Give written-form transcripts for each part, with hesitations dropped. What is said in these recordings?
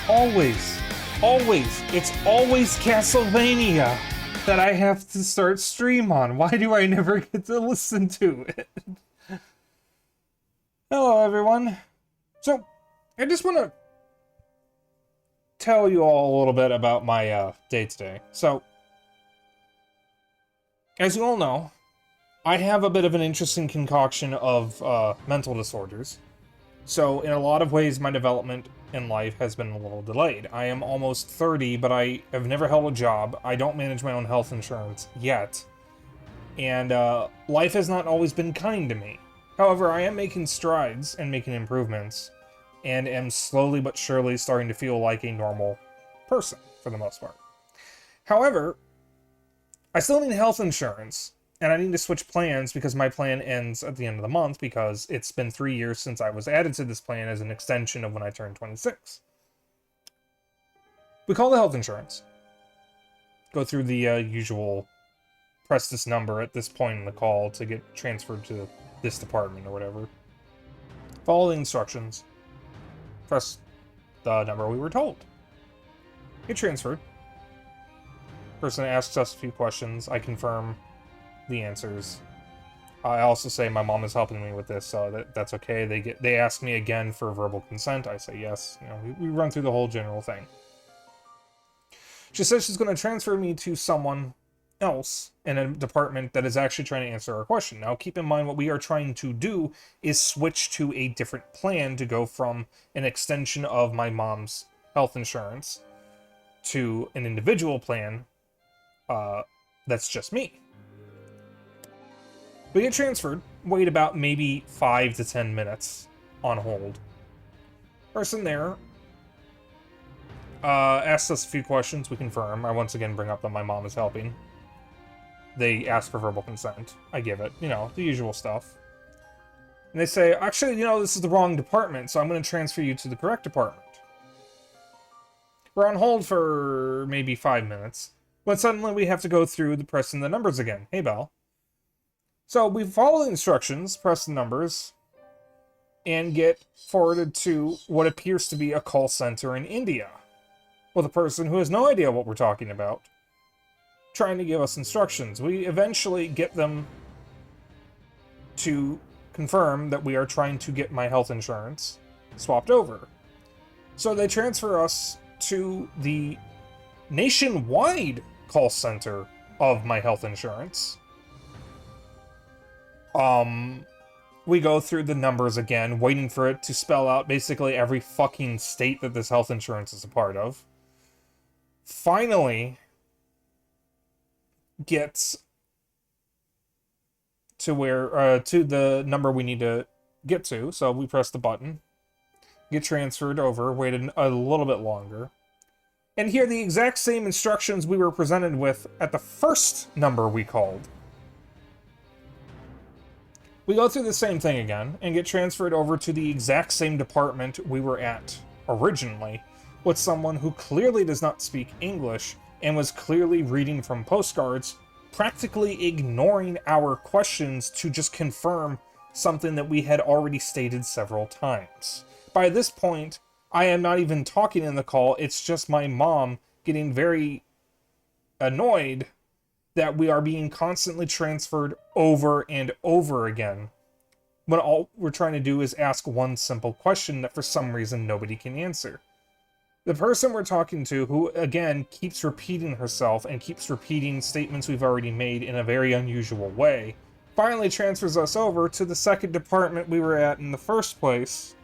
always, it's always Castlevania that I have to start stream on. Why do I never get to listen to it? Hello, everyone. So, I just want to tell you all a little bit about my day today. So, as you all know, I have a bit of an interesting concoction of mental disorders. So, in a lot of ways, my development in life has been a little delayed. I am almost 30, but I have never held a job. I don't manage my own health insurance yet. And life has not always been kind to me. However, I am making strides and making improvements, and am slowly but surely starting to feel like a normal person, for the most part. However, I still need health insurance, and I need to switch plans because my plan ends at the end of the month because it's been 3 years since I was added to this plan as an extension of when I turned 26. We call the health insurance. Go through the usual press this number at this point in the call to get transferred to this department or whatever. Follow the instructions. Press the number we were told. Get transferred. Person asks us a few questions. I confirm the answers. I also say my mom is helping me with this, so that's okay. They ask me again for verbal consent. I say yes. You know, we run through the whole general thing. She says she's going to transfer me to someone else in a department that is actually trying to answer our question. Now, keep in mind what we are trying to do is switch to a different plan to go from an extension of my mom's health insurance to an individual plan that's just me. We get transferred, wait about maybe 5 to 10 minutes on hold. Person there asks us a few questions, we confirm. I once again bring up that my mom is helping. They ask for verbal consent. I give it, you know, the usual stuff. And they say, actually, you know, this is the wrong department, so I'm going to transfer you to the correct department. We're on hold for maybe 5 minutes, but suddenly we have to go through the pressing the numbers again. Hey, Belle. So we follow the instructions, press the numbers, and get forwarded to what appears to be a call center in India, with a person who has no idea what we're talking about, trying to give us instructions. We eventually get them to confirm that we are trying to get my health insurance swapped over. So they transfer us to the nationwide call center of my health insurance. We go through the numbers again, waiting for it to spell out basically every fucking state that this health insurance is a part of. Finally gets to where, to the number we need to get to, so we press the button, get transferred over, waited a little bit longer, and hear the exact same instructions we were presented with at the first number we called. We go through the same thing again, and get transferred over to the exact same department we were at originally, with someone who clearly does not speak English, and was clearly reading from postcards, practically ignoring our questions to just confirm something that we had already stated several times. By this point, I am not even talking in the call, it's just my mom getting very annoyed that we are being constantly transferred over and over again, when all we're trying to do is ask one simple question that for some reason nobody can answer. The person we're talking to, who again keeps repeating herself and keeps repeating statements we've already made in a very unusual way, finally transfers us over to the second department we were at in the first place,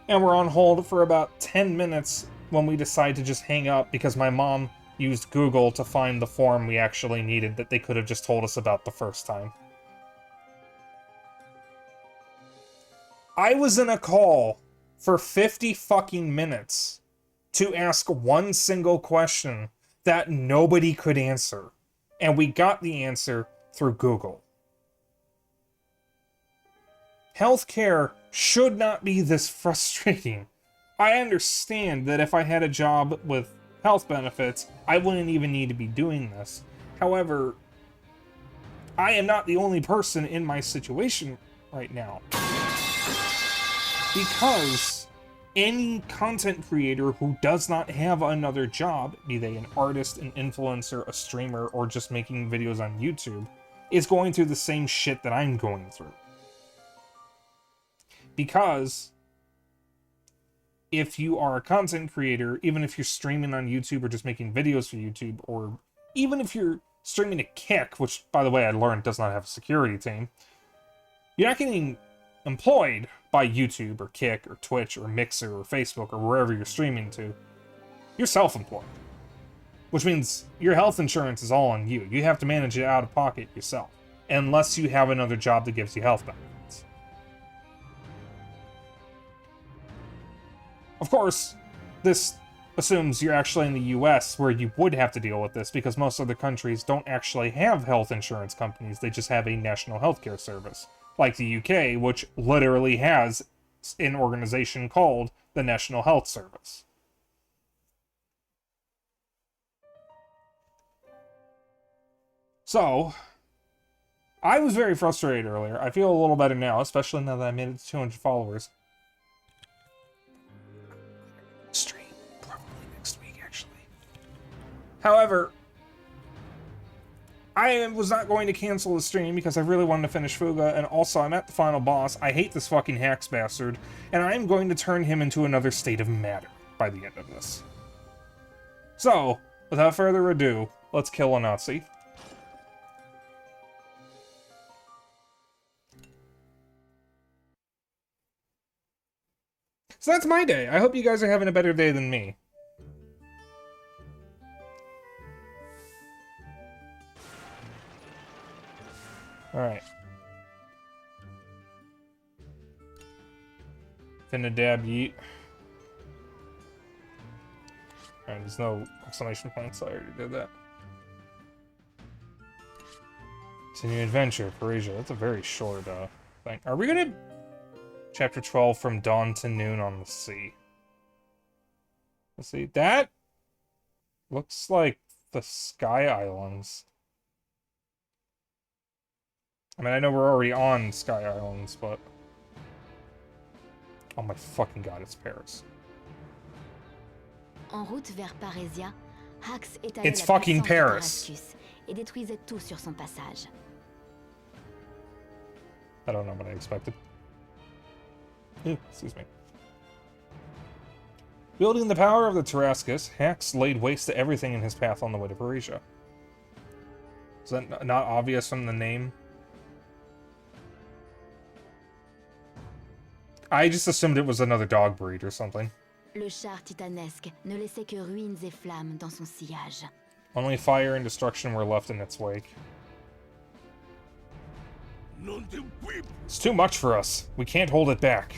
and we're on hold for about 10 minutes when we decide to just hang up because my mom used Google to find the form we actually needed that they could have just told us about the first time. I was in a call for 50 fucking minutes to ask one single question that nobody could answer, and we got the answer through Google. Healthcare should not be this frustrating. I understand that if I had a job with health benefits, I wouldn't even need to be doing this. However, I am not the only person in my situation right now. Because any content creator who does not have another job, be they an artist, an influencer, a streamer, or just making videos on YouTube, is going through the same shit that I'm going through. Because if you are a content creator, even if you're streaming on YouTube or just making videos for YouTube, or even if you're streaming a Kick, which, by the way, I learned does not have a security team, you're not getting employed by YouTube or Kick or Twitch or Mixer or Facebook or wherever you're streaming to. You're self-employed. Which means your health insurance is all on you. You have to manage it out of pocket yourself. Unless you have another job that gives you health benefits. Of course, this assumes you're actually in the US where you would have to deal with this because most other countries don't actually have health insurance companies. They just have a national healthcare service. Like the UK, which literally has an organization called the National Health Service. So, I was very frustrated earlier. I feel a little better now, especially now that I made it to 200 followers. Stream, probably next week, actually. However, I was not going to cancel the stream because I really wanted to finish Fuga, and also I'm at the final boss. I hate this fucking hacks bastard, and I am going to turn him into another state of matter by the end of this. So, without further ado, let's kill a Nazi. So that's my day. I hope you guys are having a better day than me. Alright. Finna dab yeet. Alright, there's no exclamation points, so I already did that. Continue adventure, Parisia. That's a very short thing. Are we gonna... Chapter 12, From Dawn to Noon on the Sea. Let's see, that looks like the Sky Islands. I mean, I know we're already on Sky Islands, but... Oh my fucking god, it's Paris. En route vers Parésia, Hax étalait It's fucking Paris. Et détruisait tout sur son passage. I don't know what I expected. Ew, excuse me. Wielding the power of the Tarascus, Hax laid waste to everything in his path on the way to Parisia. Is that not obvious from the name? I just assumed it was another dog breed or something. Le char titanesque ne laissait que ruines et flammes dans son sillage. Only fire and destruction were left in its wake. It's too much for us. We can't hold it back.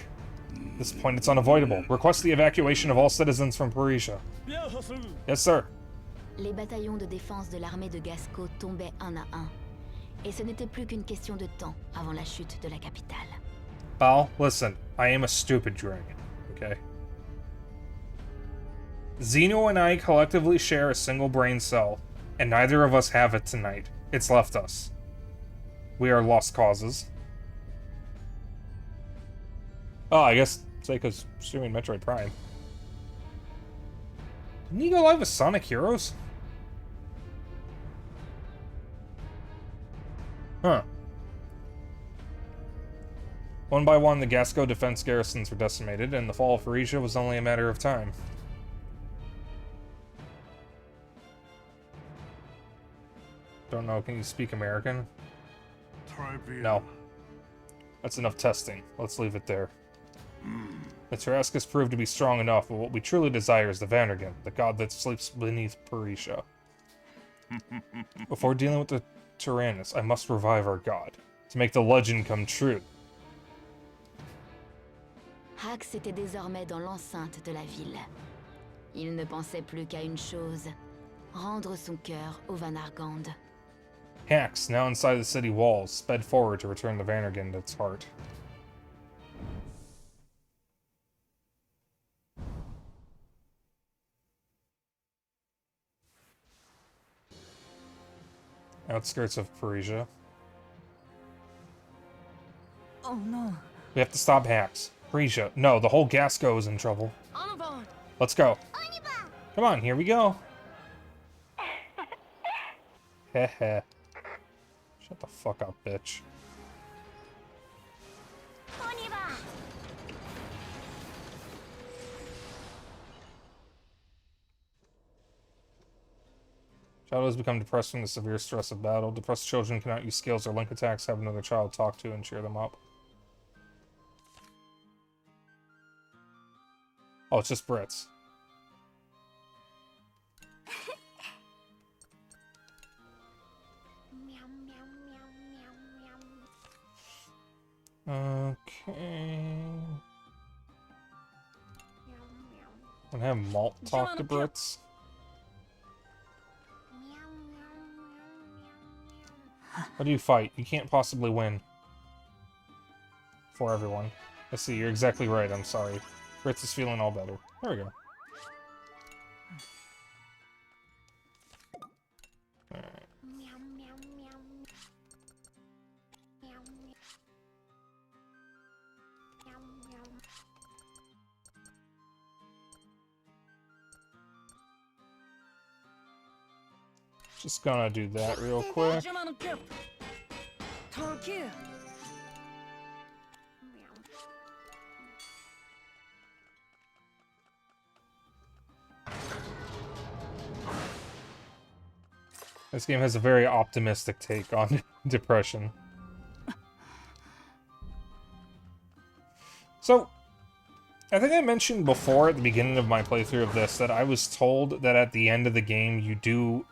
At this point, it's unavoidable. Request the evacuation of all citizens from Parisia. Yes, sir. Les bataillons de défense de l'armée de Gasco tombaient un à un. Et ce n'était plus qu'une question de temps avant la chute de la capitale. Bal, listen. I am a stupid dragon, okay? Zeno and I collectively share a single brain cell, and neither of us have it tonight. It's left us. We are lost causes. Oh, I guess Seiko's streaming Metroid Prime. Didn't he go live with Sonic Heroes? Huh. One by one, the Gasco defense garrisons were decimated, and the fall of Parisia was only a matter of time. Don't know, can you speak American? No. That's enough testing. Let's leave it there. The Tarascus proved to be strong enough, but what we truly desire is the Vandergen, the god that sleeps beneath Parisia. Before dealing with the Tyrannus, I must revive our god, to make the legend come true. Hax était désormais dans l'enceinte de la ville. Il ne pensait plus qu'à une chose, rendre son cœur au Vanargand. Hax, now inside the city walls, sped forward to return the Vandergen to its heart. Outskirts of Parisia. Oh no. We have to stop Hax. Frisia. No, the whole Gasco is in trouble. Let's go. Come on, here we go. Heh. Shut the fuck up, bitch. Shadows become depressed from the severe stress of battle. Depressed children cannot use skills or link attacks, have another child talk to and cheer them up. Oh, it's just Brits. Okay. I'm gonna have Malt talk to Brits. How do you fight? You can't possibly win. For everyone. I see, you're exactly right, I'm sorry. Brits is feeling all better. There we go. Alright. Just gonna do that real quick. This game has a very optimistic take on depression. So, I think I mentioned before at the beginning of my playthrough of this that I was told that at the end of the game you do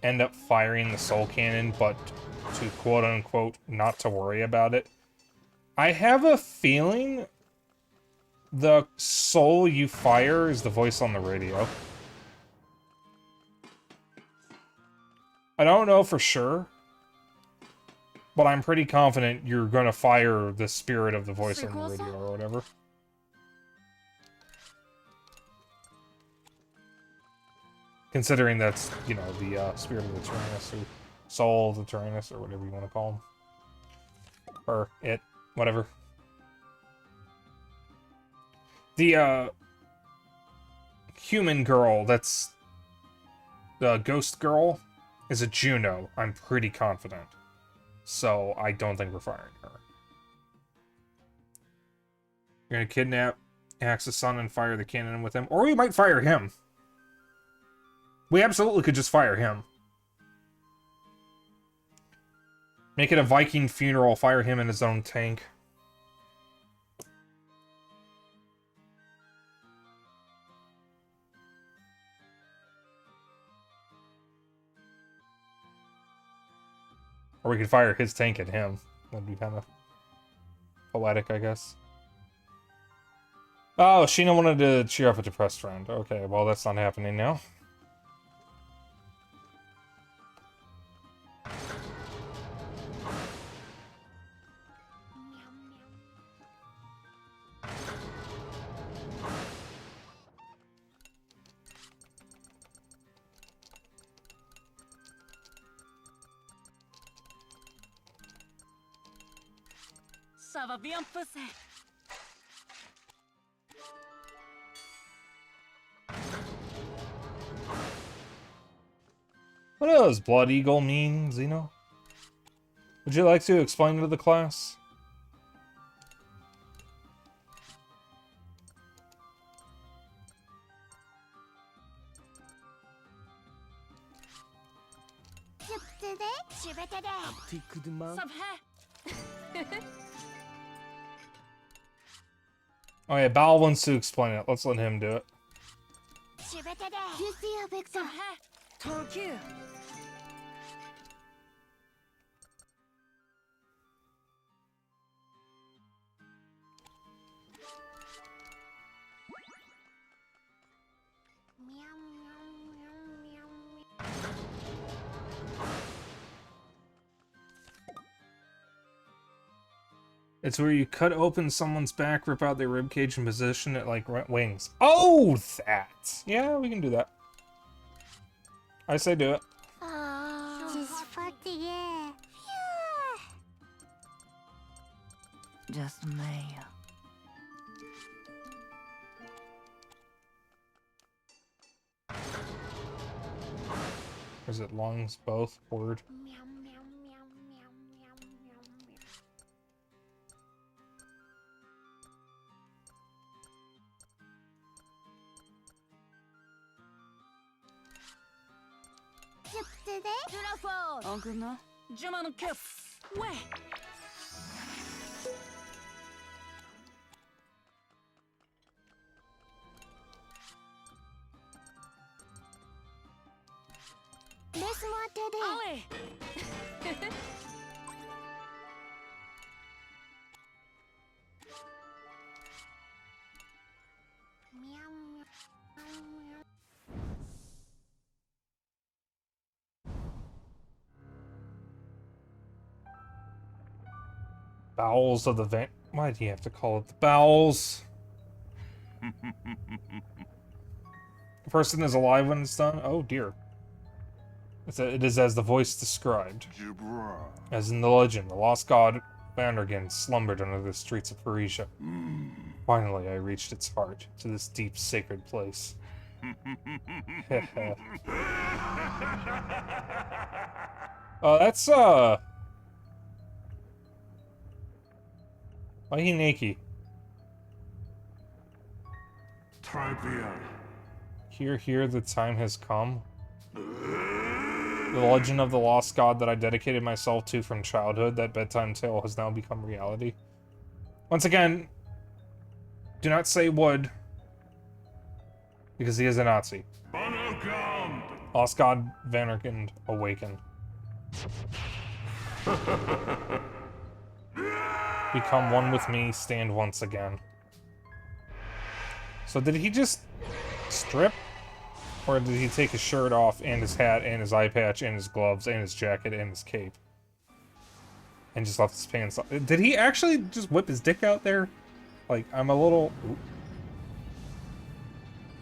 end up firing the soul cannon, but to quote-unquote not to worry about it. I have a feeling the soul you fire is the voice on the radio. I don't know for sure, but I'm pretty confident you're gonna fire the spirit of the voice on the radio or whatever. Considering that's, you know, the spirit of the Tyrannus, or soul of the Tyrannus, or whatever you want to call him. Or it, whatever. The human girl that's the ghost girl is a Juno, I'm pretty confident. So I don't think we're firing her. You're gonna kidnap Axe's son and fire the cannon with him. Or we might fire him. We absolutely could just fire him. Make it a Viking funeral, fire him in his own tank. Or we could fire his tank at him. That'd be kind of poetic, I guess. Oh, Sheena wanted to cheer up a depressed friend. Okay, well, that's not happening now. Ça va bien passer. What does Blood Eagle mean, Xeno? Would you like to explain to the class? Petit coup de main. Ça va. Oh yeah, Bao wants to explain it. Let's let him do it. Ça va. Tranquille. It's where you cut open someone's back, rip out their ribcage, and position it like wings. Oh, that! Yeah, we can do that. I say do it. Just me. is it lungs? Both? Word? De la faute. En gonna. Je m'en occupe. Ouais. Laisse-moi t'aider. Allez. Bowels of the van. Why do you have to call it the bowels? The person is alive when it's done? Oh dear. It is as the voice described. As in the legend, the lost god Vandergen slumbered under the streets of Parisia. Finally, I reached its heart, to this deep, sacred place. That's, Wahineki. Here, the time has come. The legend of the lost god that I dedicated myself to from childhood, that bedtime tale, has now become reality. Once again, do not say would, because he is a Nazi. Lost god Vandergen awakened. Become one with me, stand once again. So did he just strip? Or did he take his shirt off, and his hat, and his eye patch, and his gloves, and his jacket, and his cape? And just left his pants on? Did he actually just whip his dick out there? Like, I'm a little... Ooh.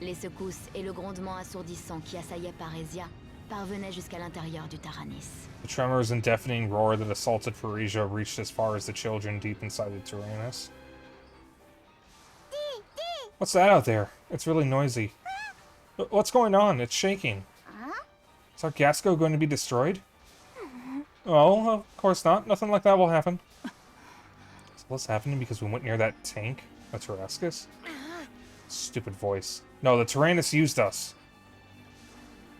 Les secousses et le grondement assourdissant qui assaillait Parésia parvenaient jusqu'à l'intérieur du Taranis. The tremors and deafening roar that assaulted Parisia reached as far as the children deep inside the Taranis. What's that out there? It's really noisy. What's going on? It's shaking. Is our Gasco going to be destroyed? Oh, of course not. Nothing like that will happen. Is this happening because we went near that tank? A Tarascus? Stupid voice. No, the Tyrannus used us.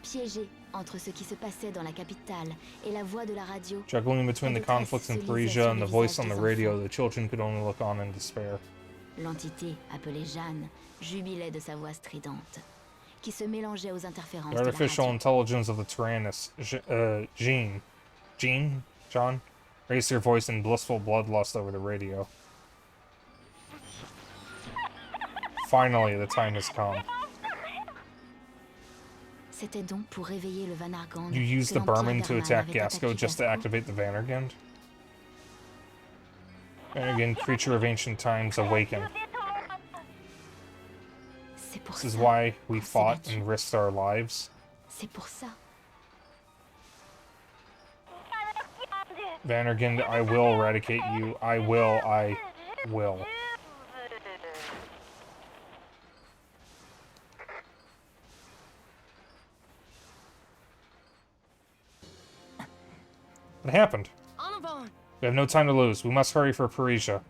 Piégé entre ce qui se passait dans la capitale et la voix de la radio. Juggling between the conflicts in Parisia and the voice on the radio, the children could only look on in despair. L'entité, appelée Jeanne, jubilait de sa voix stridente, qui se mélangeait aux interférences The artificial intelligence of the Tyrannus, John, raised her voice in blissful bloodlust over the radio. Finally, the time has come. C'était donc pour réveiller le Vanargand. You used the Burman to attack Gasco just to activate the Vanargand? Vanargand, creature of ancient times, awaken. This is why we fought and risked our lives. C'est pour ça. Vanargand, I will eradicate you. I will. What happened? We have no time to lose. We must hurry for Parisia.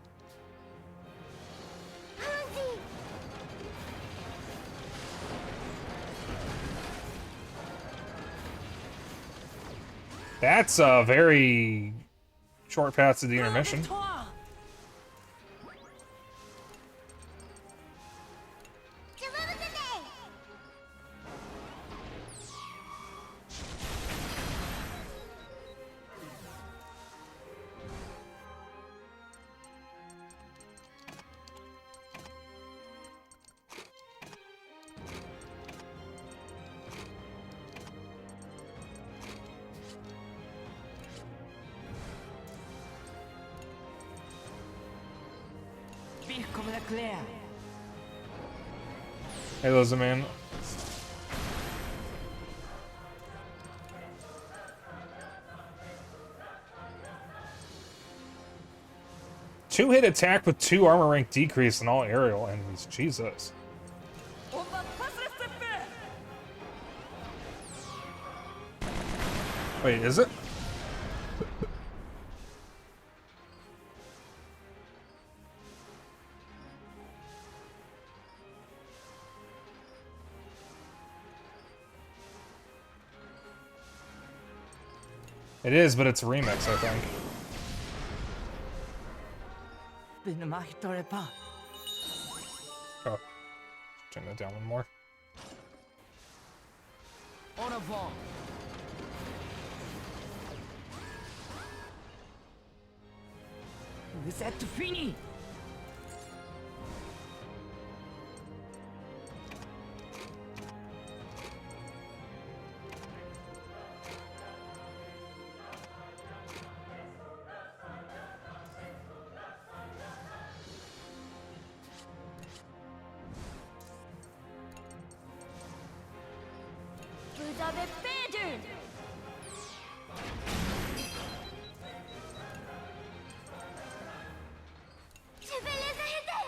That's a very short path to the intermission. Hey, Liza, man. Two-hit attack with 2 armor rank decrease in all aerial enemies. Jesus. Wait, is it? It is, but it's a remix, I think. Ne m'arrêterai pas. Oh. Turn that down one more. En avant. Vous êtes finis. Vous avez perdu. Je vais les aider.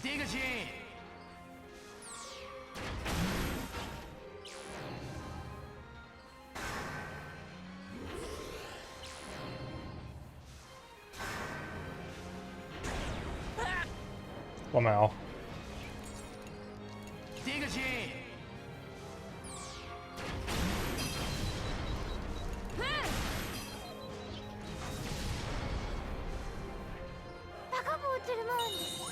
Dégagez. Lamau. Dégagez. Par où tout le monde?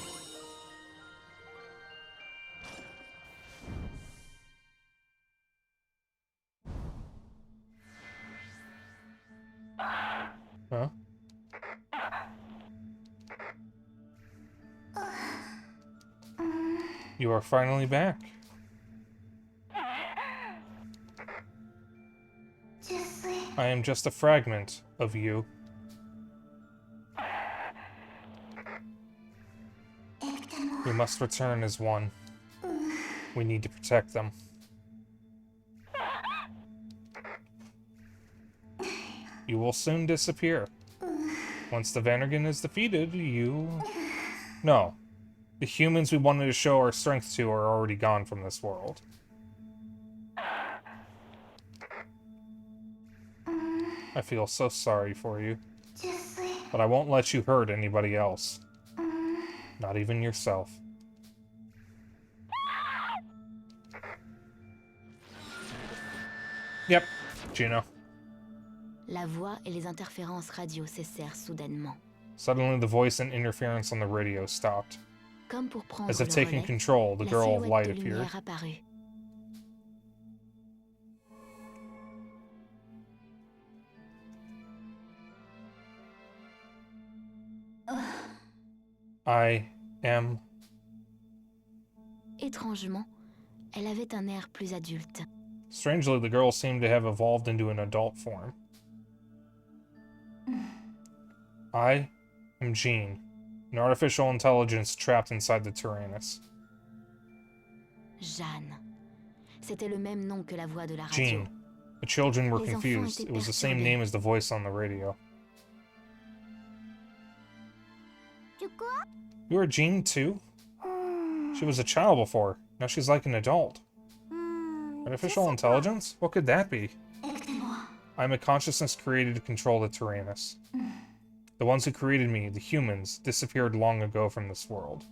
Huh? You are finally back. I am just a fragment of you. We must return as one. We need to protect them. You will soon disappear. Once the Vandergen is defeated, you... No. The humans we wanted to show our strength to are already gone from this world. I feel so sorry for you. But I won't let you hurt anybody else. Not even yourself. Yep, Gino. La voix et les interférences radio cessèrent soudainement. Suddenly the voice and interference on the radio stopped. Comme pour prendre As if le taking relais, control, the la girl of silhouette light de appeared. lumière apparut. I am... Étrangement, elle avait un air plus adulte. Strangely, the girl seemed to have evolved into an adult form. I am Jean, an artificial intelligence trapped inside the Tyrannus. Jeanne. C'était le même nom que la voix de la radio. Jean. The children were Les enfants confused. étaient It was the same perturbés. name as the voice on the radio. You are Jean, too? She was a child before. Now she's like an adult. Artificial intelligence? What could that be? I'm a consciousness created to control the Tyrannus. The ones who created me, the humans, disappeared long ago from this world.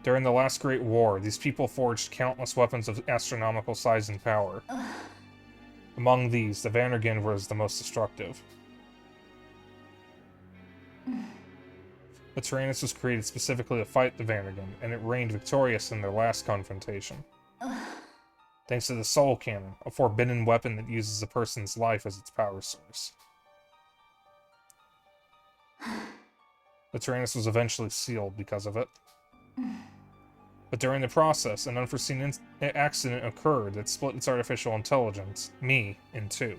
During the last Great War, these people forged countless weapons of astronomical size and power. Among these, the Vandergen was the most destructive. The Tyrannus was created specifically to fight the Vandergen, and it reigned victorious in their last confrontation. Thanks to the Soul Cannon, a forbidden weapon that uses a person's life as its power source. The Tyrannus was eventually sealed because of it. But during the process, an unforeseen accident occurred that split its artificial intelligence, me, in two.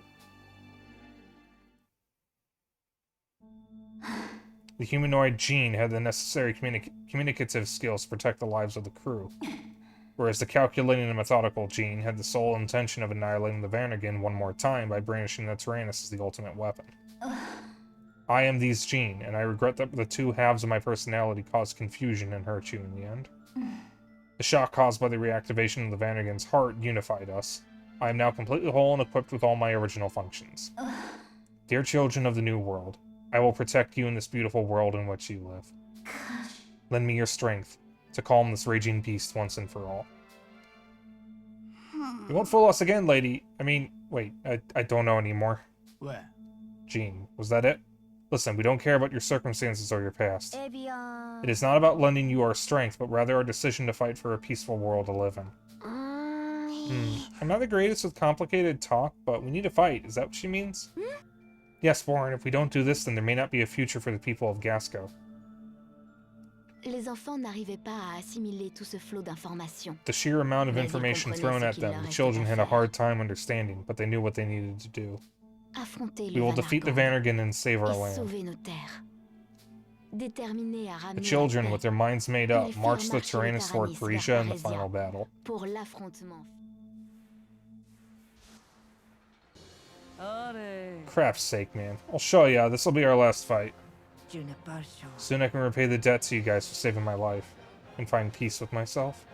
The humanoid Jean had the necessary communicative skills to protect the lives of the crew. whereas the calculating and methodical Jean had the sole intention of annihilating the Vanagon one more time by brandishing the Tyrannus as the ultimate weapon. I am these Jean, and I regret that the two halves of my personality caused confusion and hurt you in the end. The shock caused by the reactivation of the Vanagon's heart unified us. I am now completely whole and equipped with all my original functions. Dear children of the New World, I will protect you in this beautiful world in which you live. Lend me your strength to calm this raging beast once and for all. You won't fool us again, lady. I mean, wait, I don't know anymore. What? Jean, was that it? Listen, we don't care about your circumstances or your past. Eh bien... It is not about lending you our strength, but rather our decision to fight for a peaceful world to live in. I'm not the greatest with complicated talk, but we need to fight. Is that what she means? Yes, Warren, if we don't do this, then there may not be a future for the people of Gasco. Les enfants n'arrivaient pas à assimiler tout ce flot d'informations. The sheer amount of Mais ils information comprenaient thrown ce at qu'il them, leur the restait children à had a faire. hard time understanding, but they knew what they needed to do. Affronter We le will defeat the Vanagon and save our et land. sauver nos terres. Déterminés à The ramener children, la with paix, their minds made ils up, firent marched the marcher Tyrannus toward Taranis Parisia vers in the Parésia final battle. pour l'affrontement. Allez, Crap's sake, man. I'll show ya. This'll be our last fight. tu n'es pas chaud. Soon I can repay the debt to you guys for saving my life. And find peace with myself.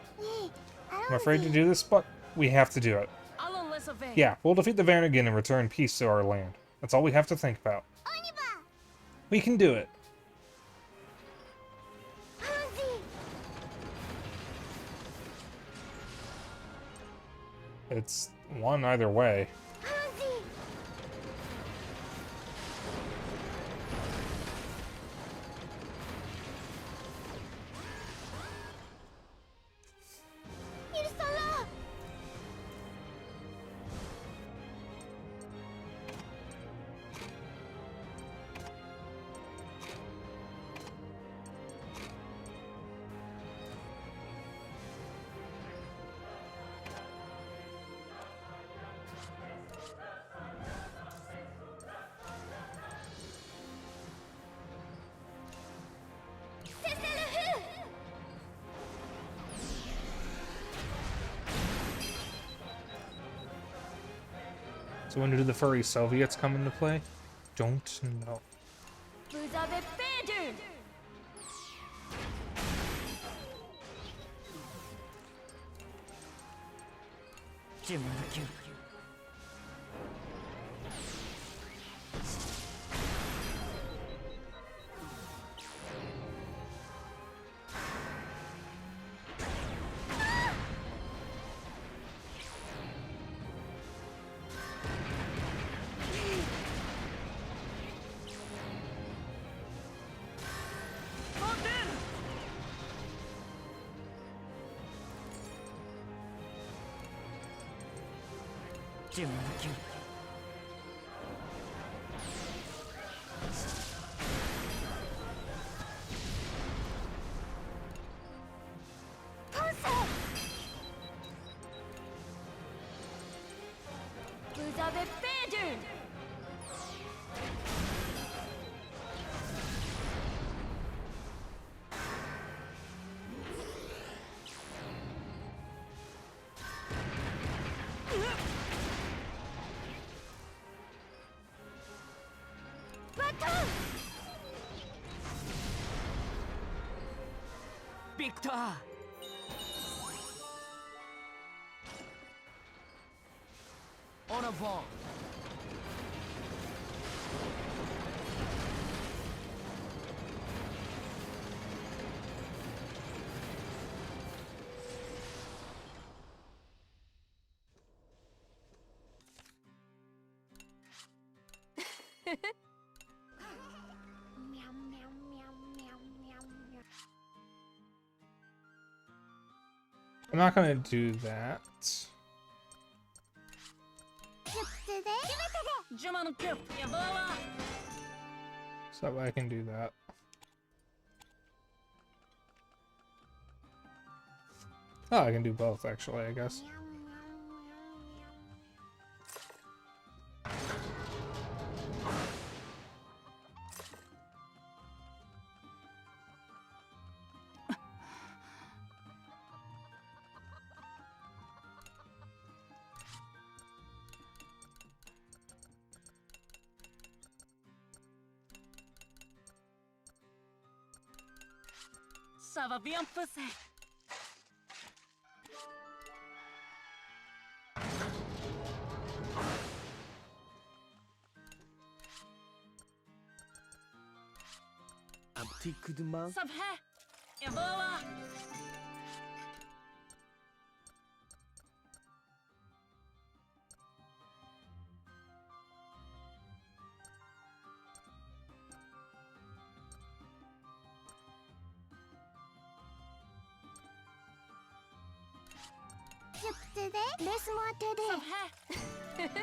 I'm afraid to do this, but we have to do it. Allons, laisse faire. Yeah, we'll defeat the Vanagon and return peace to our land. That's all we have to think about. We can do it. It's one either way. So when do the furry Soviets come into play? Don't know. Vous avez perdu! Je m'en occupe. Je m'en occupe. Vous avez perdu! Victoire! En avant! I'm not gonna do that. Je m'en occupe! Et voilà! So that way I can do that. Oh, I can do both, actually, I guess. Ça va bien passer. Un petit coup de main. Ça fait. Et voilà. Je peux t'aider? Laisse-moi Ça t'aider. fait.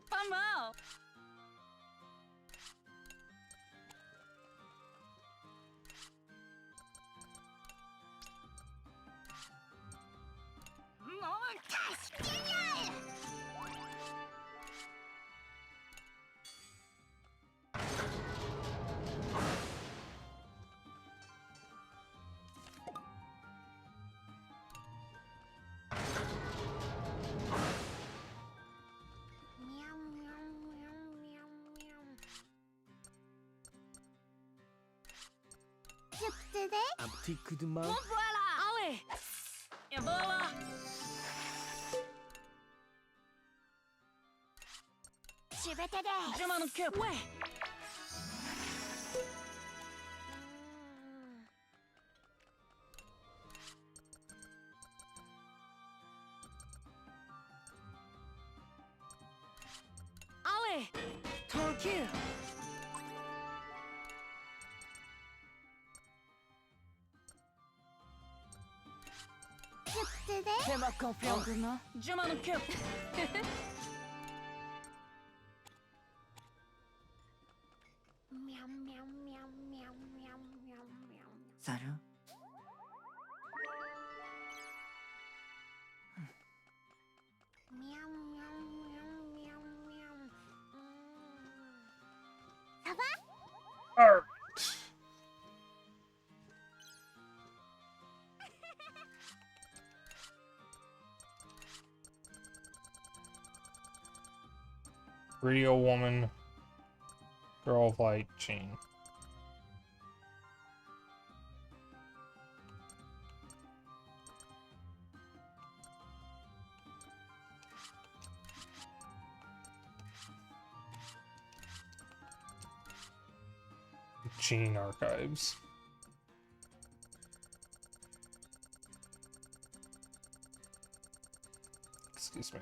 Pas mal. Je peux t'aider? Un petit coup de main. Bon voilà. Allez. Et voilà. Je vais t'aider. Je m'en occupe. Ouais. Allez. Tranquille. Je peux t'aider? Fais-moi confiance. Je m'en occupe. Miam, miam, miam, miam, miam, miam, miam. Salut. Miam, miam, miam, miam, miam. Ça va? Arr. Greedy old woman. Girl of light chain. Gene archives. Excuse me.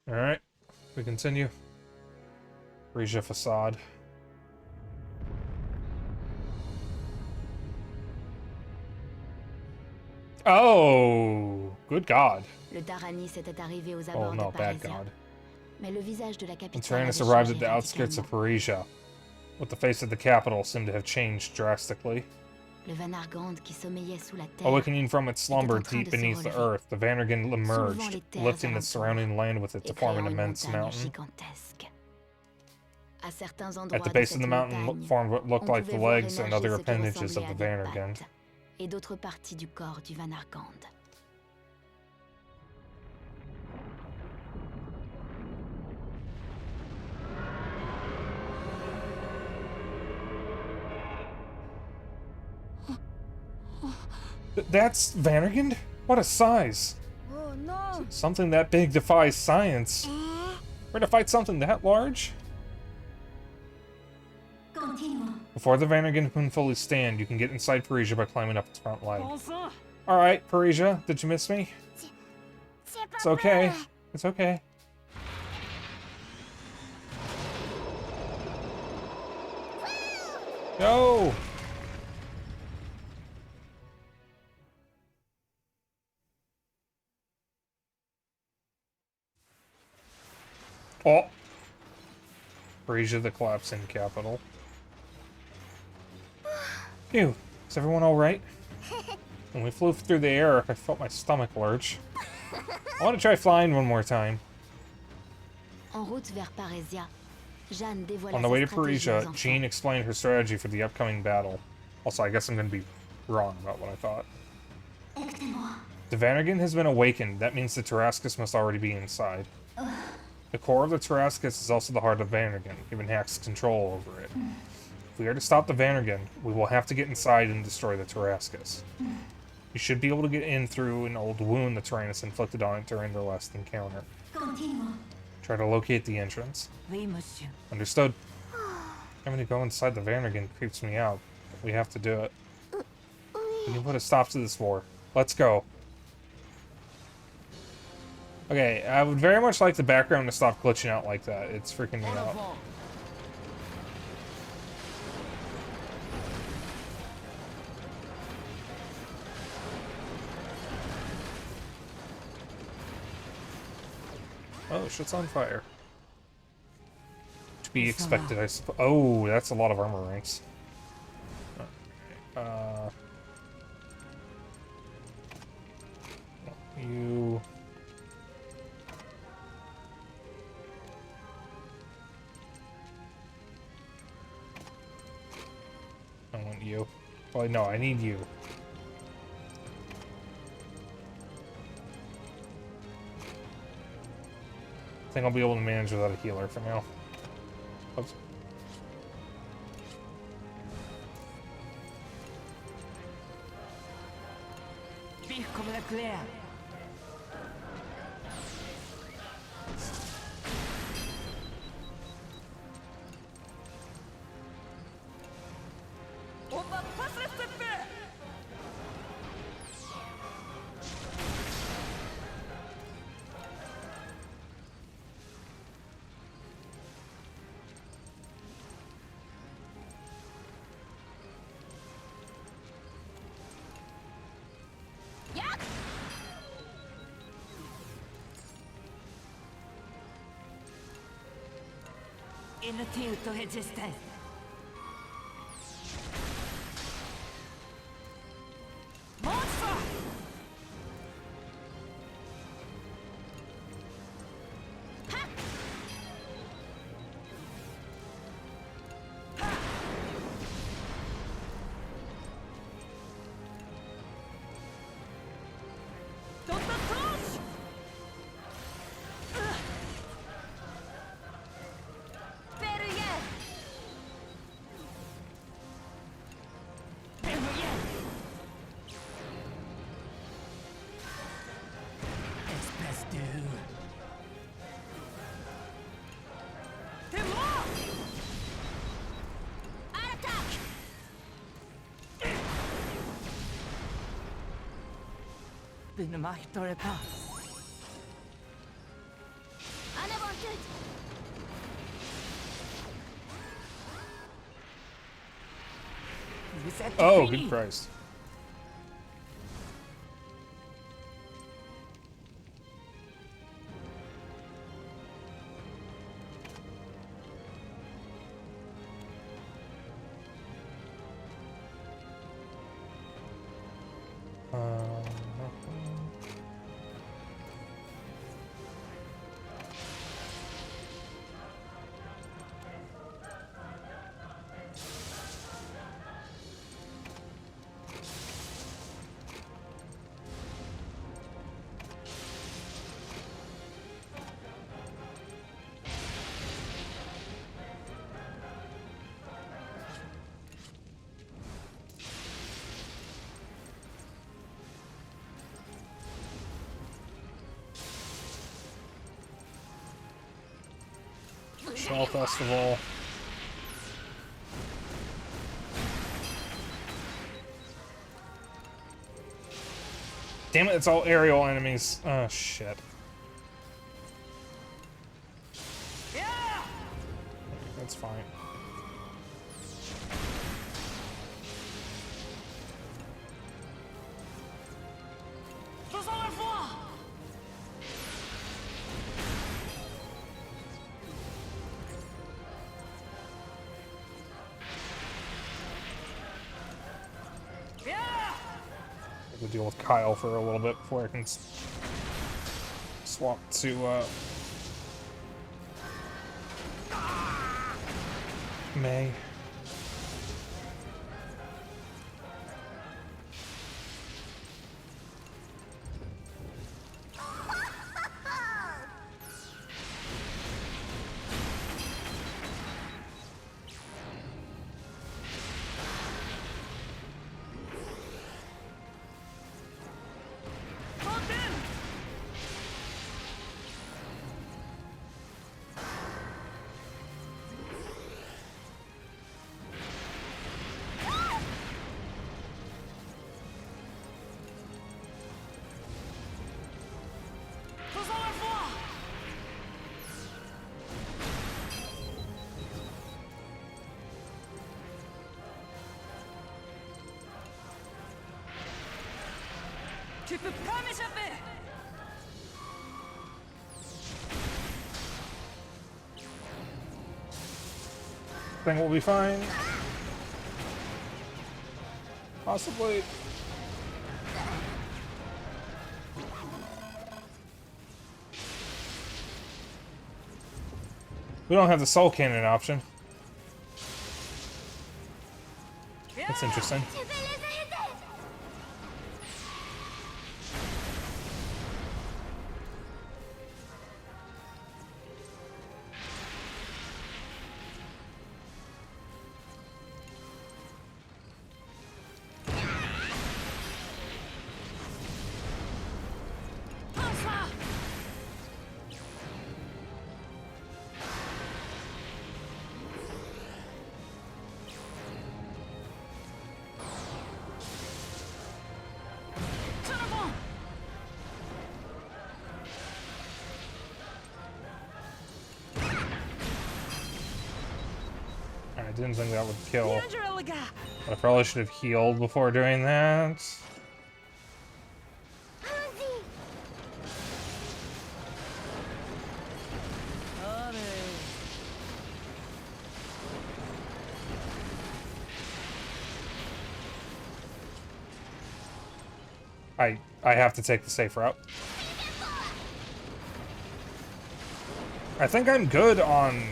Alright, we continue. Regia facade. Oh, good God. Le Taranis était arrivé aux Oh abords no, de bad Parésia. God. Mais le visage de la The capitale Tyrannus avait arrived changé at the outskirts of radicalement. Parisia. What the face of the capital seemed to have changed drastically. Le Van Argand qui sommeillait sous la terre. Awakening from its slumber en train deep de se beneath the relever, earth, the Vandergen soulevant emerged, les terres lifting the alentours surrounding land with it to et form créant an une immense montagne mountain. gigantesque. À certains At endroits the de base of cette the mountain montagne, formed what looked on like the pouvait voir legs and émerger other ce qui appendages of ressemblait the à des Vandergen. pattes et d'autres parties du corps du Van Argand. That's Vandergen? What a size! Oh non. Something that big defies science. We're to fight something that large? Before the Vandergen can fully stand, you can get inside Parisia by climbing up its front leg. Bon sang. Alright, Parisia, did you miss me? It's okay. It's okay. Go! Oh! Parisia, the collapsing capital. Phew, is everyone alright? When we flew through the air, I felt my stomach lurch. I want to try flying one more time. En route vers Parésia, Jeanne dévoila On the sa way to stratégie aux Parisia, enfants. Jean explained her strategy for the upcoming battle. Also, I guess I'm going to be wrong about what I thought. The Vanagon has been awakened. That means the Tarrascus must already be inside. The core of the Tarrascus is also the heart of Vanagon, giving Hax control over it. If we are to stop the Vanagon, we will have to get inside and destroy the Tarrascus. You should be able to get in through an old wound the Tyrannus inflicted on it during their last encounter. Try to locate the entrance. Oui, monsieur. Understood. Having to go inside the Vanagon creeps me out, but we have to do it. We can put a stop to this war. Let's go. Okay, I would very much like the background to stop glitching out like that. It's freaking me out. Oh, shit's on fire. To be expected, I suppose. Oh, that's a lot of armor ranks. You... I want you. Well, no, I need you. I think I'll be able to manage without a healer for now. Oops. Vif comme la claire. On va pas se laisser faire. Inutile to resistere. Monster! Don't touch! Verrouillez! Verrouillez! Espèce de... C'est moi! Attaque! Vous ne m'arrêterez pas. En avant tête. Vous êtes Oh, finis. good Christ. Shell Festival. Damn it, it's all aerial enemies. Oh, shit. That's fine. Faisons la voix! to deal with Kyle for a little bit before I can swap to May. Tu peux pas m'échapper! Thing will be fine. Possibly. We don't have the soul cannon option. That's interesting. I didn't think that would kill. But I probably should have healed before doing that. I have to take the safe route. I think I'm good on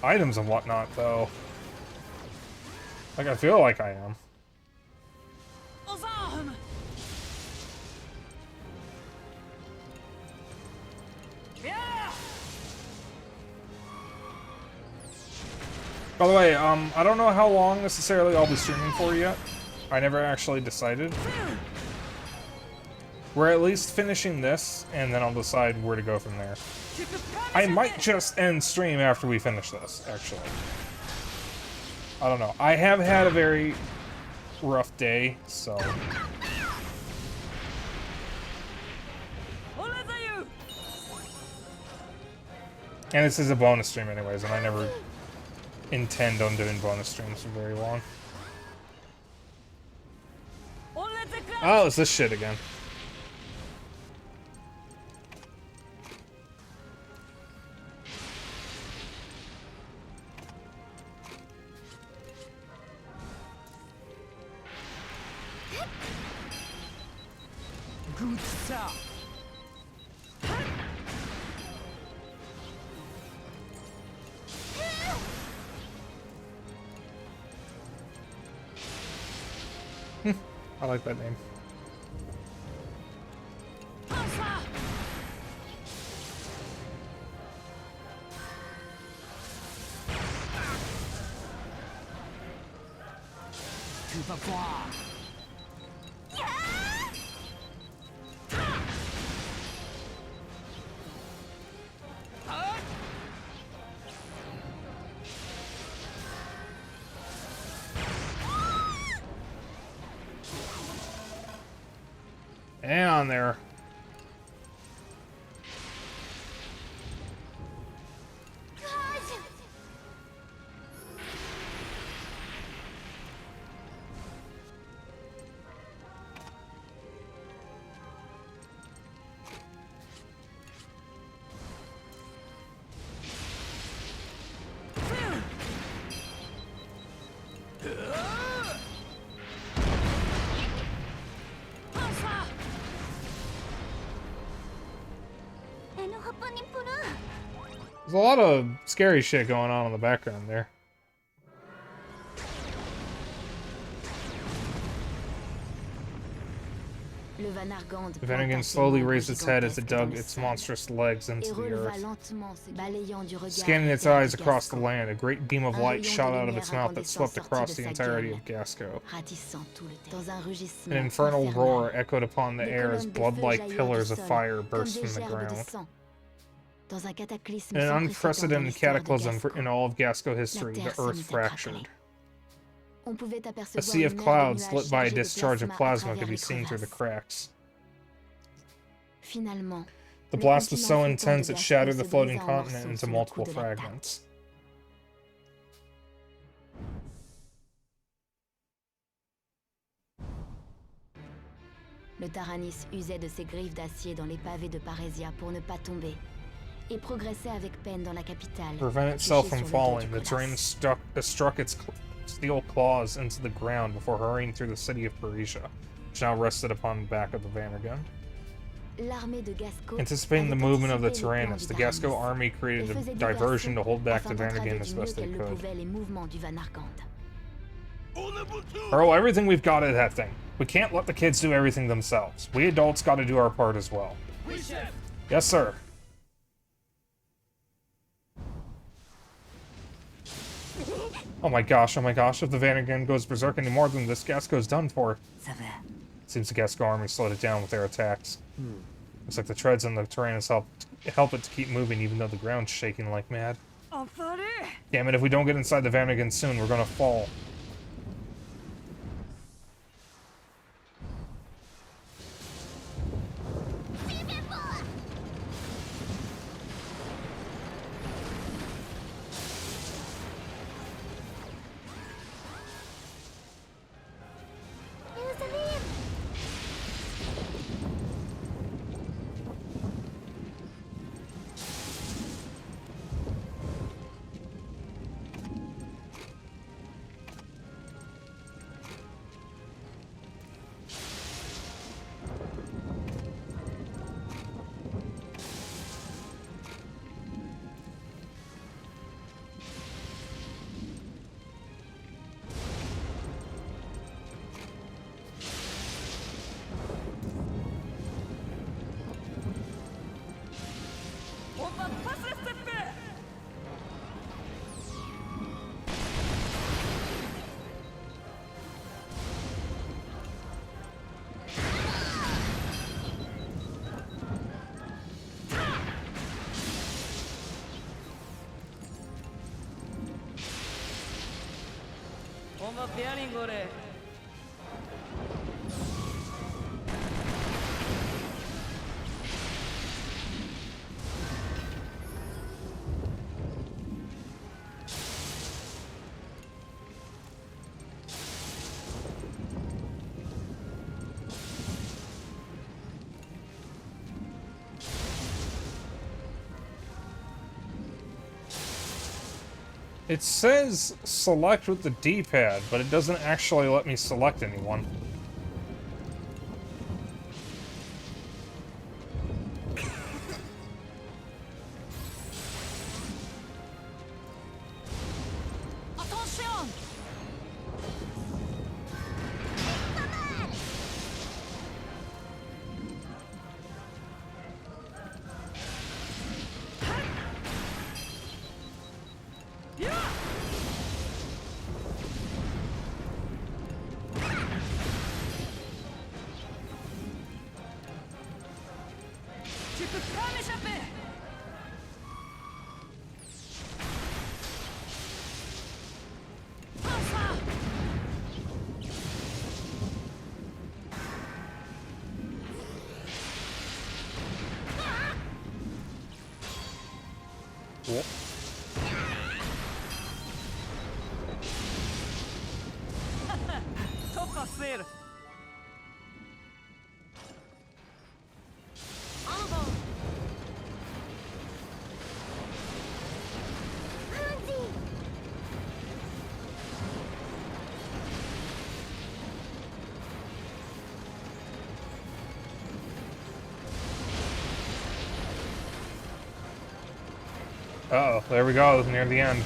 items and whatnot, though. Like, I feel like I am. By the way, I don't know how long necessarily I'll be streaming for yet. I never actually decided. We're at least finishing this, and then I'll decide where to go from there. I might just end stream after we finish this, actually. I don't know. I have had a very rough day, so... And this is a bonus stream anyways, and I never intend on doing bonus streams for very long. Oh, it's this shit again. Good stuff. I like that name. Tu vas voir. And on there. There's a lot of scary shit going on in the background there. Le Vanargand The Vanagon slowly raised its head as it dug its monstrous legs into the earth. Scanning its eyes across the land, a great beam of light shot out of its mouth that swept across the entirety of Gasco. An infernal roar echoed upon the air as blood-like pillars of fire burst from the ground. In an unprecedented cataclysm in all of Gasco history, the earth fractured. A sea of clouds lit by a discharge of plasma could be seen through the cracks. The blast was so intense it shattered the floating continent into multiple fragments. Le Taranis usait de ses griffes d'acier dans les pavés de Parésia pour ne pas tomber, et progressait avec peine dans la capitale. To prevent itself from falling, the terrain struck its steel claws into the ground before hurrying through the city of Paresia, which now rested upon the back of the Vanargund. Anticipating the movement of the Tyrannus, the Gasco army created a diversion to hold back the Vanargund as best they could. Hurl everything we've got at that thing. We can't let the kids do everything themselves. We adults gotta do our part as well. Yes, sir. Oh my gosh, if the Vanargund goes berserk any more than this, Gasco's done for. Seems the Gasco army slowed it down with their attacks. Looks like the treads on the Tyrannus help it to keep moving even though the ground's shaking like mad. Damn it, if we don't get inside the Vanargund soon, we're gonna fall. It says select with the D-pad, but it doesn't actually let me select anyone. Cool. Uh-oh, there we go, near the end.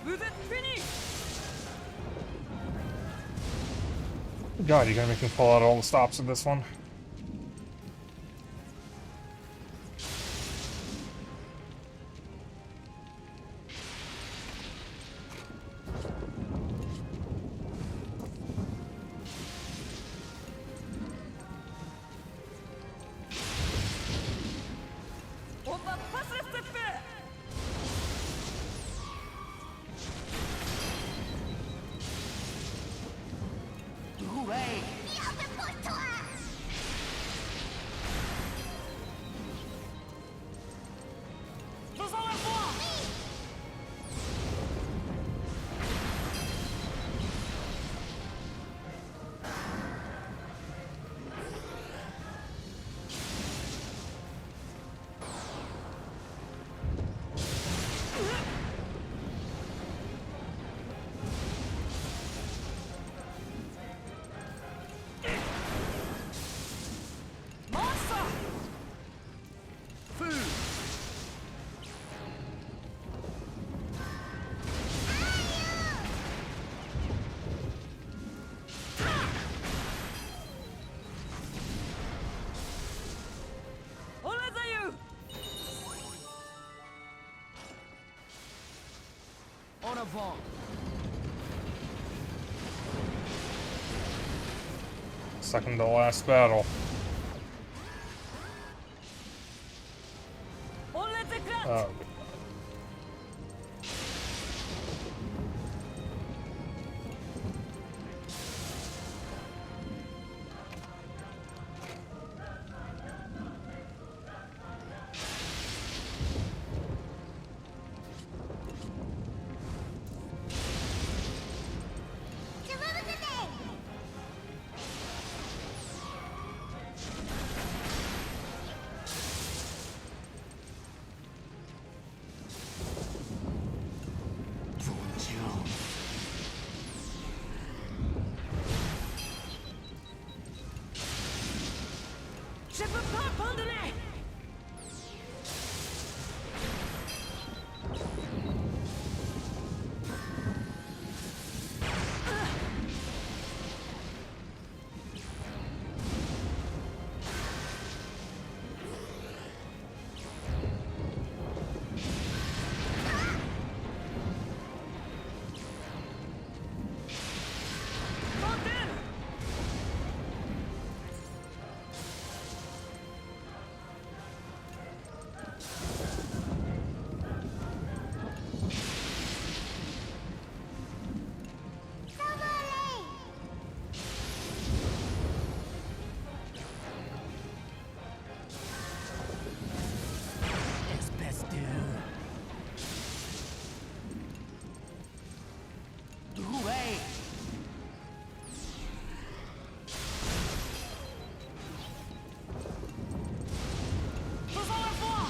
Vous êtes finis. God, you're gonna make me pull out all the stops in this one. On va pas se laisser faire. Rouet. Faisons la voix. Massa. Feu. On les a eu. En avant. Second to last battle. On les éclate. Oh, Je peux pas abandonner. Fontaine. Espèce de... Rouet. Faisons la voix.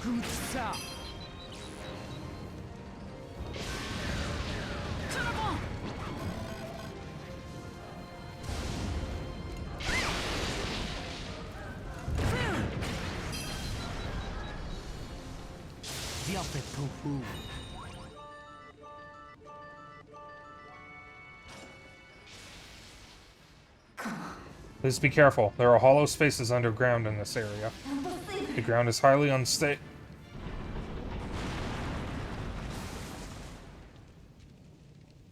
Goûte ça. Sur l'avant. Bien fait pour vous. please be careful. There are hollow spaces underground in this area. The ground is highly unstable.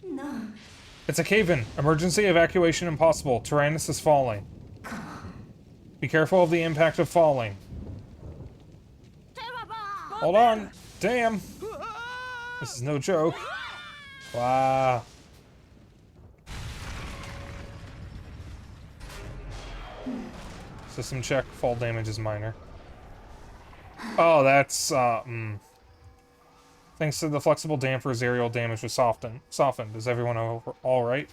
Non. It's a cave-in. Emergency evacuation impossible. Tyrannus is falling. Be careful of the impact of falling. Hold on. Damn. This is no joke. Wow. System check. Fall damage is minor. Oh, that's, Thanks to the flexible dampers, aerial damage was softened. Is everyone all right?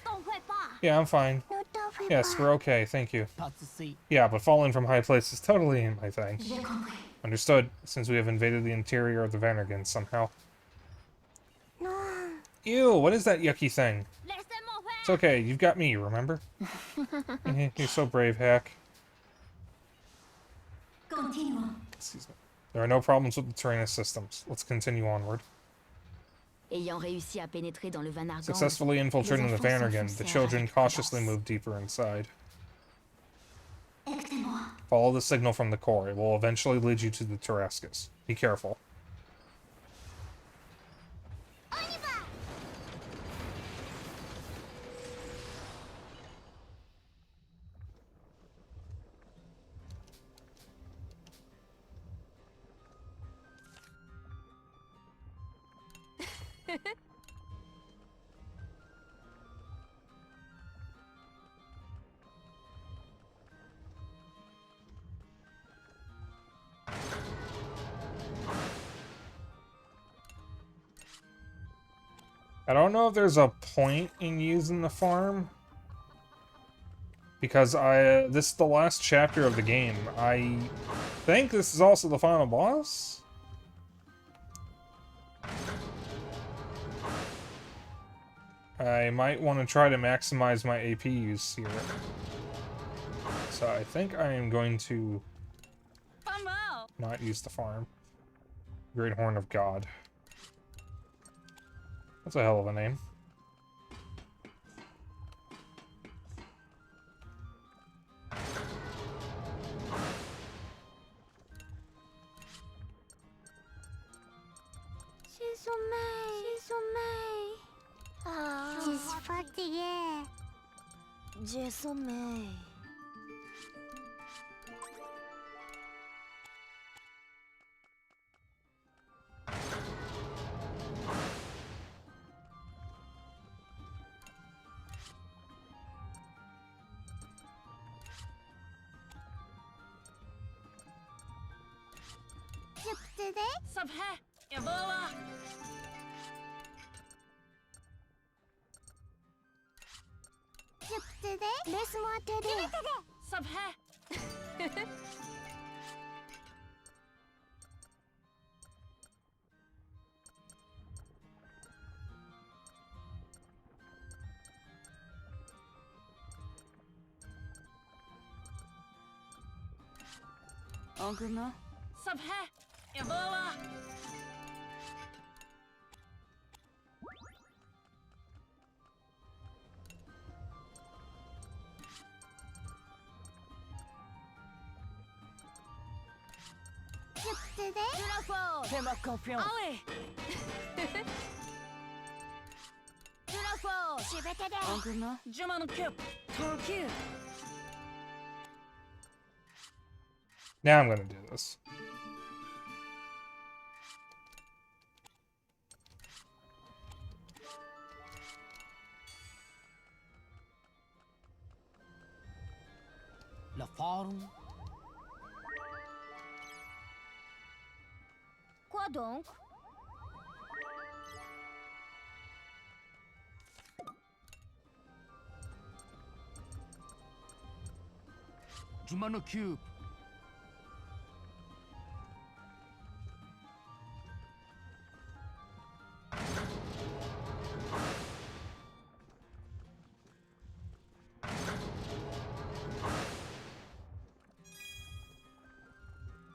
Yeah, I'm fine. Yes, we're okay, thank you. Pas de souci. Yeah, but falling from high places is totally in my thing. Understood, since we have invaded the interior of the Vandergans somehow. Ew, what is that yucky thing? It's okay, you've got me, remember? You're so brave, Hack. Excuse me. There are no problems with the terrain systems. Let's continue onward. Ayant réussi à pénétrer dans le Vanargan, Successfully infiltrating the Vandergan, the s'enfoncèrent children avec cautiously audace. moved deeper inside. Follow the signal from the core. It will eventually lead you to the Tarascus. Be careful. I don't know if there's a point in using the farm. Because this is the last chapter of the game. I think this is also the final boss? I might want to try to maximize my AP use here. So I think I am going to not use the farm. Great Horn of God. That's a hell of a name. J'ai sommeil. Ah. Je suis fatiguée. J'ai sommeil. Je peux t'aider? सब है et voilà. Je peux t'aider? Laisse-moi t'aider. सब है Anguna. सब है et voilà. Je peux t'aider? Tu la force. Fais-moi confiance. Ah ouais. Tu la force. Je vais t'aider. Anguna. Je m'en occupe. Tranquille. Now I'm gonna do this. La forme. Quoi donc? Je m'en occupe.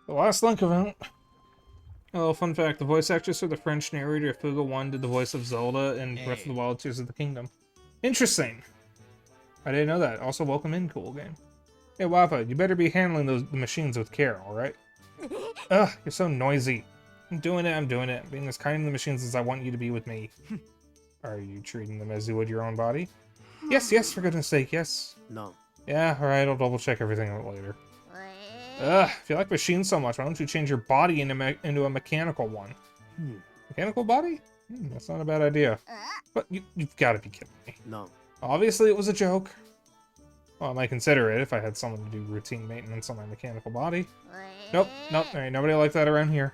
The last Link event. A little fun fact, the voice actress for the French narrator of Fuga 1 did the voice of Zelda in Breath of the Wild Tears of the Kingdom. Interesting! I didn't know that. Also, welcome in, cool game. Hey, Wappa, you better be handling the machines with care, alright? Ugh, you're so noisy. I'm doing it. Being as kind to the machines as I want you to be with me. Are you treating them as you would your own body? Yes, for goodness sake, yes. No. Yeah, alright, I'll double check everything out later. Ugh, if you like machines so much, why don't you change your body into a mechanical one? Mechanical body? That's not a bad idea. But you've got to be kidding me. No. Obviously, it was a joke. Well, I might consider it if I had someone to do routine maintenance on my mechanical body. Nope, nope, there ain't nobody like that around here.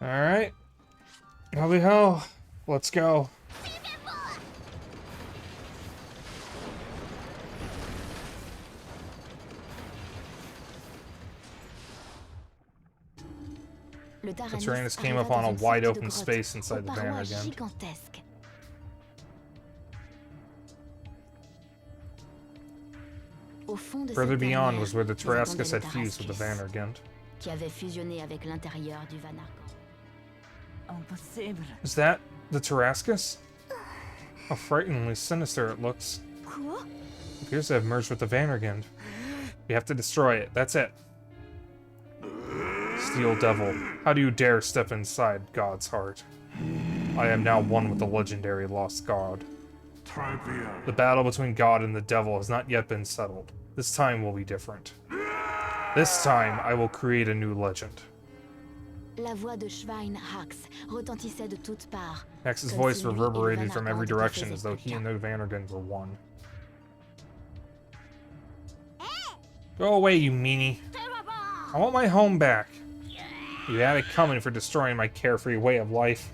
Alright. Holy hell. Let's go. Le Tyrannus came upon a wide open space inside the van again. Further beyond was where the Tarascus had fused with the Vandergent. Qui avait fusionné avec l'intérieur du Vanargan. Impossible. Is that the Tarascus? How frighteningly sinister it looks. Quoi? It appears to have merged with the Vandergent. We have to destroy it. That's it. Steel Devil, how do you dare step inside God's heart? I am now one with the legendary Lost God. The battle between God and the Devil has not yet been settled. This time will be different. This time, I will create a new legend. La voix de Schweinhax retentissait de toutes parts. Max's voice reverberated from every direction as though he and the Vandergent were one. Go away, you meanie. I want my home back. You had it coming for destroying my carefree way of life.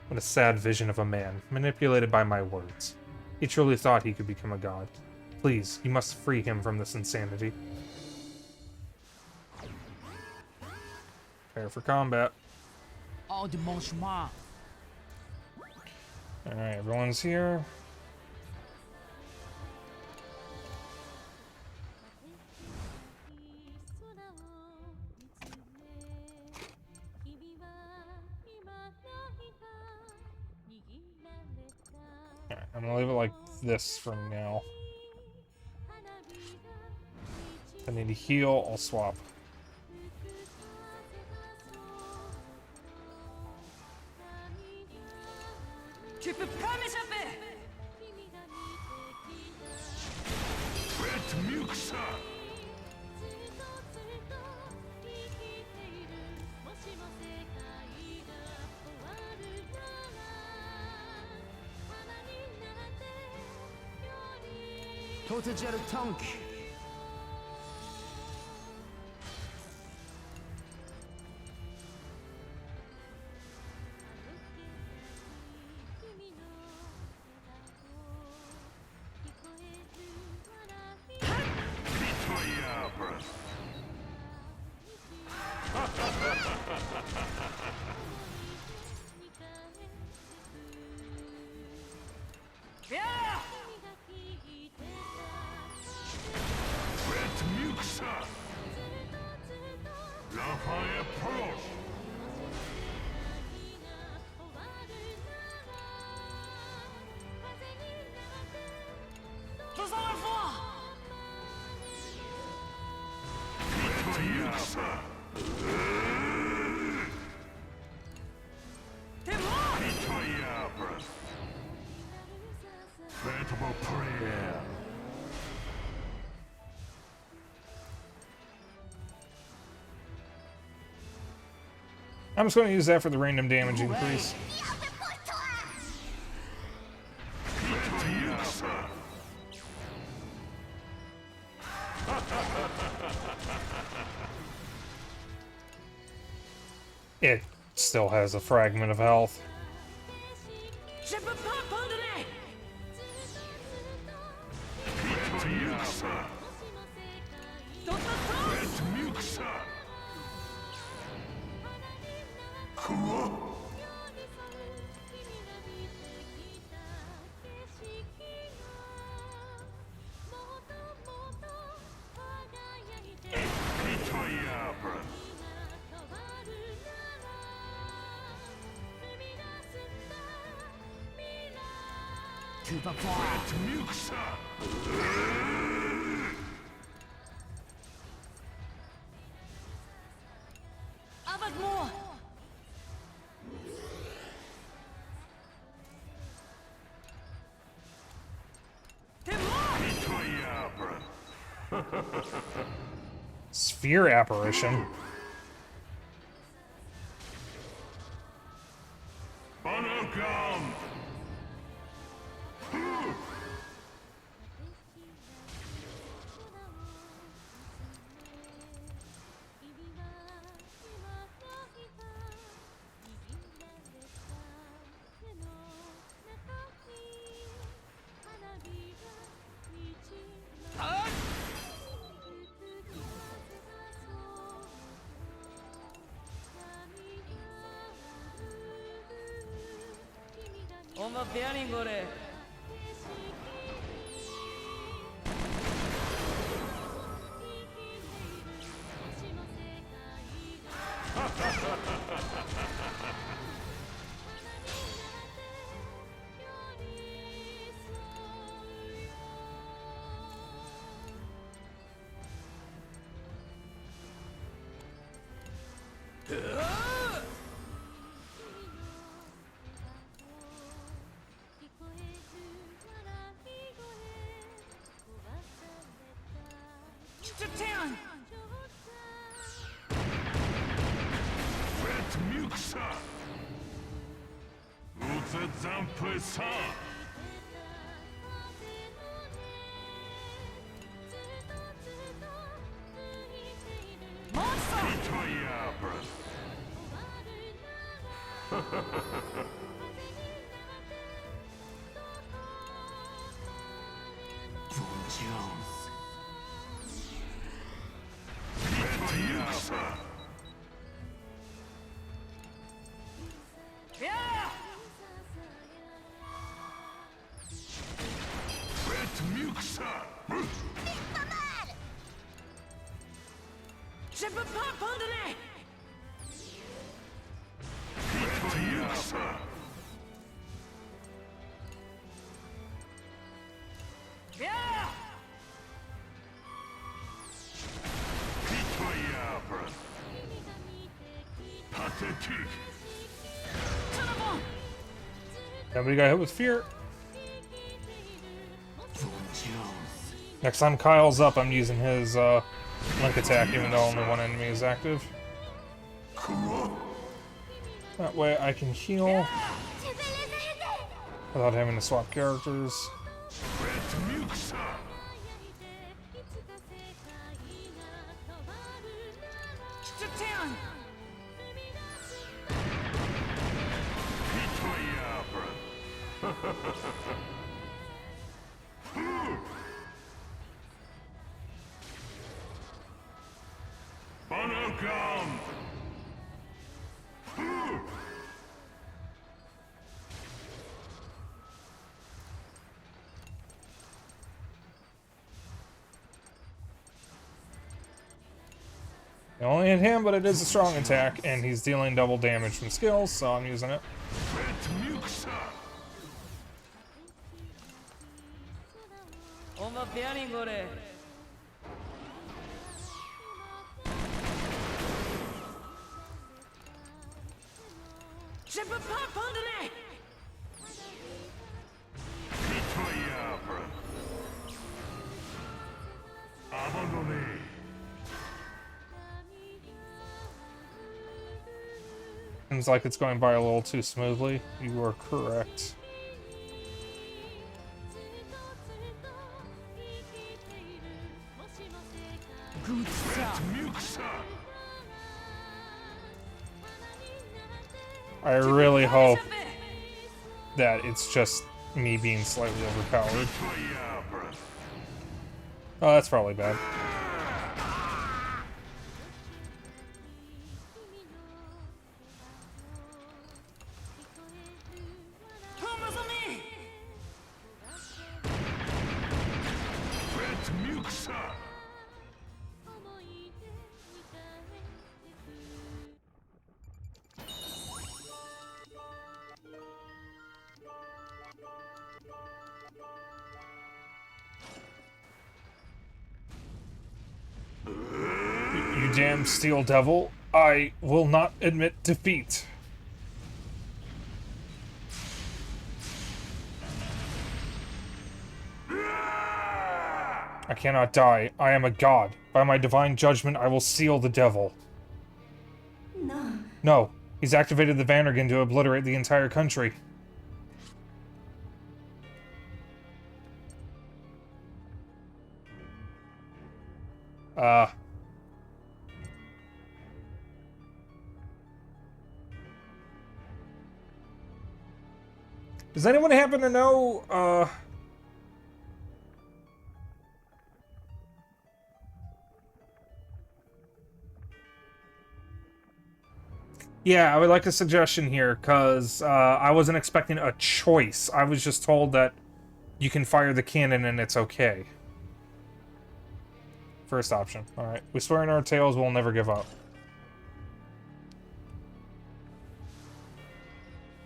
What a sad vision of a man, manipulated by my words. He truly thought he could become a god. Please, you must free him from this insanity. Prepare for combat. All the manchement. Alright, everyone's here. Alright, I'm gonna leave it like this for now. If I need to heal, I'll swap. Tu peux pas m'échapper! Totager tank. I'm just going to use that for the random damage increase. It still has a fragment of health. Je peux pas abandonner! Tu vas voir. Sphere apparition. 엄마 배아닌 거래. 태연. 제발 펀드네. 야! Nobody got hit with fear. Next time Kyle's up, I'm using his link attack, even though only one enemy is active. That way I can heal without having to swap characters. 태연. I only hit him, but it is a strong attack, and he's dealing double damage from skills, so I'm using it. 엄마 배아닌 거래. 제발 펀드네. Seems like it's going by a little too smoothly. You are correct. Good stuff. I really hope that it's just me being slightly overpowered. Oh, that's probably bad. You damn steel devil. I will not admit defeat. I cannot die. I am a god. By my divine judgment, I will seal the devil. No. No. He's activated the Vannergan to obliterate the entire country. Does anyone happen to know, Yeah, I would like a suggestion here, because I wasn't expecting a choice. I was just told that you can fire the cannon and it's okay. First option. Alright. We swear in our tails we'll never give up.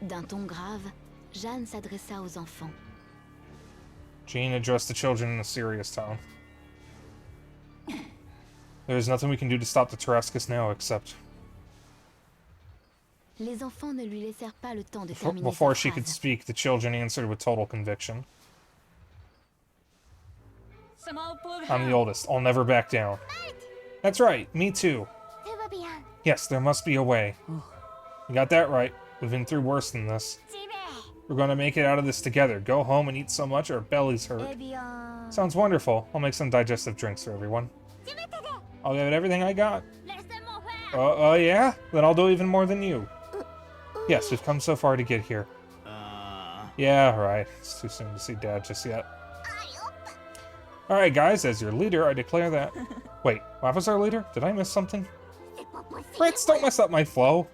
D'un ton grave, Jeanne s'adressa aux enfants. Jean addressed the children in a serious tone. There is nothing we can do to stop the Tarascus now, except... Les enfants ne lui laissèrent pas le temps de terminer Before sa she could phrase. speak, the children answered with total conviction. I'm the oldest. I'll never back down. That's right. Me too. Tout va bien. Yes, there must be a way. You got that right. We've been through worse than this. J'y vais. We're gonna make it out of this together. Go home and eat so much our bellies hurt. Eh bien... Sounds wonderful. I'll make some digestive drinks for everyone. Je vais t'aider. I'll give it everything I got. Laisse-moi faire. Oh, yeah? Then I'll do even more than you. Yes, we've come so far to get here. Yeah, right. It's too soon to see Dad just yet. Alright, guys, as your leader, I declare that... Wait, what was our leader? Did I miss something? C'est pas possible. Fritz, don't mess up my flow!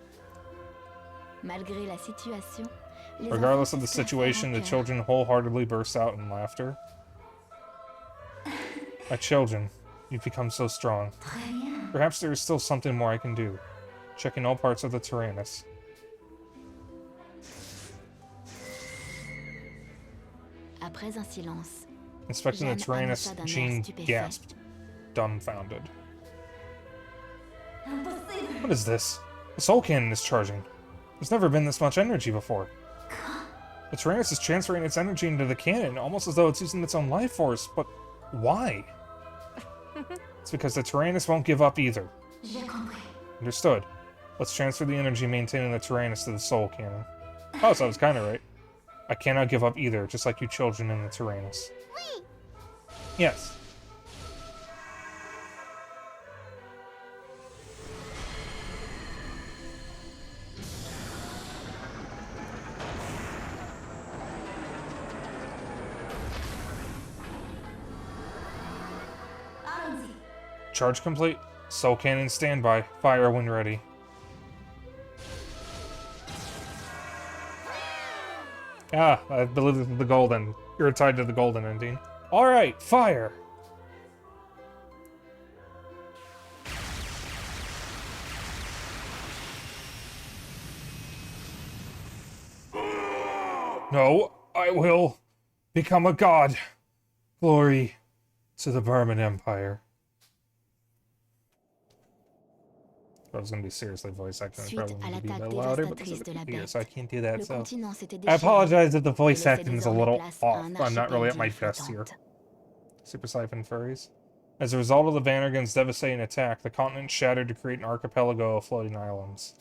Malgré la situation, les Regardless enfants of the se claquèrent situation, en the chœur. children wholeheartedly burst out in laughter. My children, you've become so strong. Perhaps there is still something more I can do. Checking all parts of the Tyrannus. Après un silence, Inspecting the Jeanne Tyrannus, annonça d'un air Jean stupéfait. gasped, dumbfounded. What is this? The Soul Cannon is charging. There's never been this much energy before. The Tyrannus is transferring its energy into the cannon, almost as though it's using its own life force, but why? It's because the Tyrannus won't give up either. J'ai compris. Understood. Let's transfer the energy maintaining the Tyrannus to the Soul Cannon. Oh, so I was kinda right. I cannot give up either, just like you children in the Tyrannus. Oui. Yes. Allons-y. Charge complete. Soul Cannon standby. Fire when ready. Ah, I believe this is the golden. You're tied to the golden ending. Alright, fire! No, I will become a god. Glory to the Burman Empire. If I was going to be seriously voice acting, I'd Suite probably à need to be a l'attaque little louder, but dévastatrice this de is la a computer, bête, so I can't do that, le so... continent s'était I déchiré apologize if the voice et laissait acting is a désormais little place à off. un I'm not really at my archipel best here. flottante. Super Siphon Furries. As a result of the Vannergan's devastating attack, the continent shattered to create an archipelago of floating islands.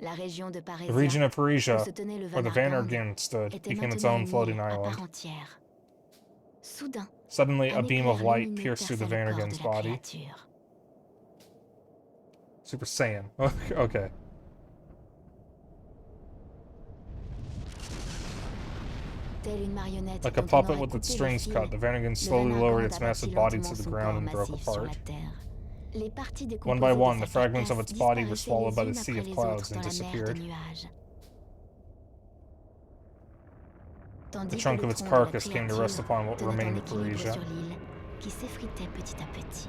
La région de The region Parésia, of Parisia, où se tenait le where the Vanargand, Vannergan stood, était became its maintenant own une floating île à island. part entière. Soudain, Suddenly, a un beam of éclair light lumineux pierced through the perça le corps Vannergan's de la body. créature. Super Saiyan. Okay. Telle une marionnette Like a dont on puppet aurait with its coupé strings le cut, fil, the Vannergan le slowly lowered its Vanargand massive abattit body to lentement the son ground corps and broke massif sur apart. la terre. Les parties One by décomposées de one, sa the fragments of carcasse its body were disparaissaient swallowed by les the unes sea of après les clouds autres and dans la mer de disappeared. nuages. The Tandis que trunk le of its tronc de la carcass came to rest créature upon what tenait en remained of équilibre Parisia. sur l'île, qui s'effritait petit à petit.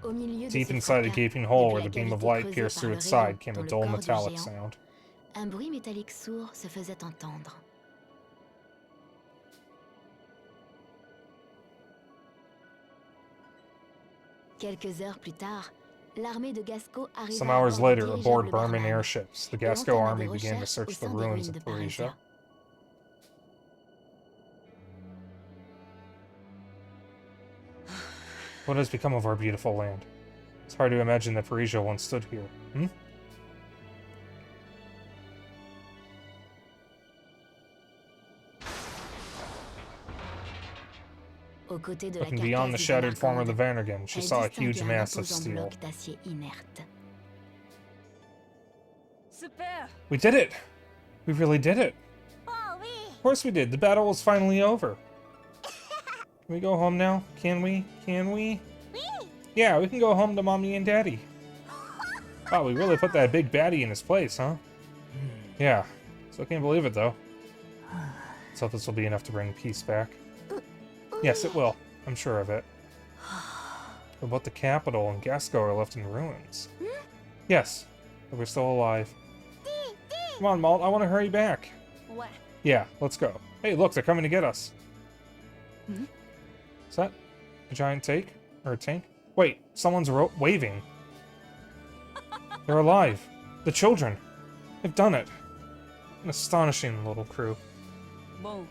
Au milieu de Deep ce inside the fracas, gaping hole depuis where la the beam of cavité light creusée pierced par through le its rayon side came a dans le dull corps du metallic géant, sound. un bruit métallique sourd se faisait entendre. Quelques heures plus tard, l'armée de Gasco arriva Some à hours bord du later, aboard dirigeable Burman Berman airships, the et Gasco entama army des began to recherches search au the sein des ruins ruines of de Parisia. Parésia. What has become of our beautiful land? It's hard to imagine that Parisia once stood here. Hmm? Aux côtés de la Looking beyond the carcasse shattered form of the Vanarkand, Vanargan, she elle saw a distinguait huge un mass of imposant steel. bloc d'acier inerte. Super. We did it! We really did it! Oh oui. Of course we did. The battle was finally over. Can we go home now? Can we? Can we? Oui. Yeah, we can go home to Mommy and Daddy. Wow, we really put that big baddie in his place, huh? Yeah. Still can't believe it, though. Let's hope this will be enough to bring peace back. Yes, it will. I'm sure of it. What about the capital and Gasco are left in ruins? Yes, but we're still alive. Come on, Malt, I want to hurry back. What? Yeah, let's go. Hey, look, they're coming to get us. Is that a giant tank? Or a tank? Wait, someone's waving. They're alive. The children. They've done it. An astonishing little crew. Bon.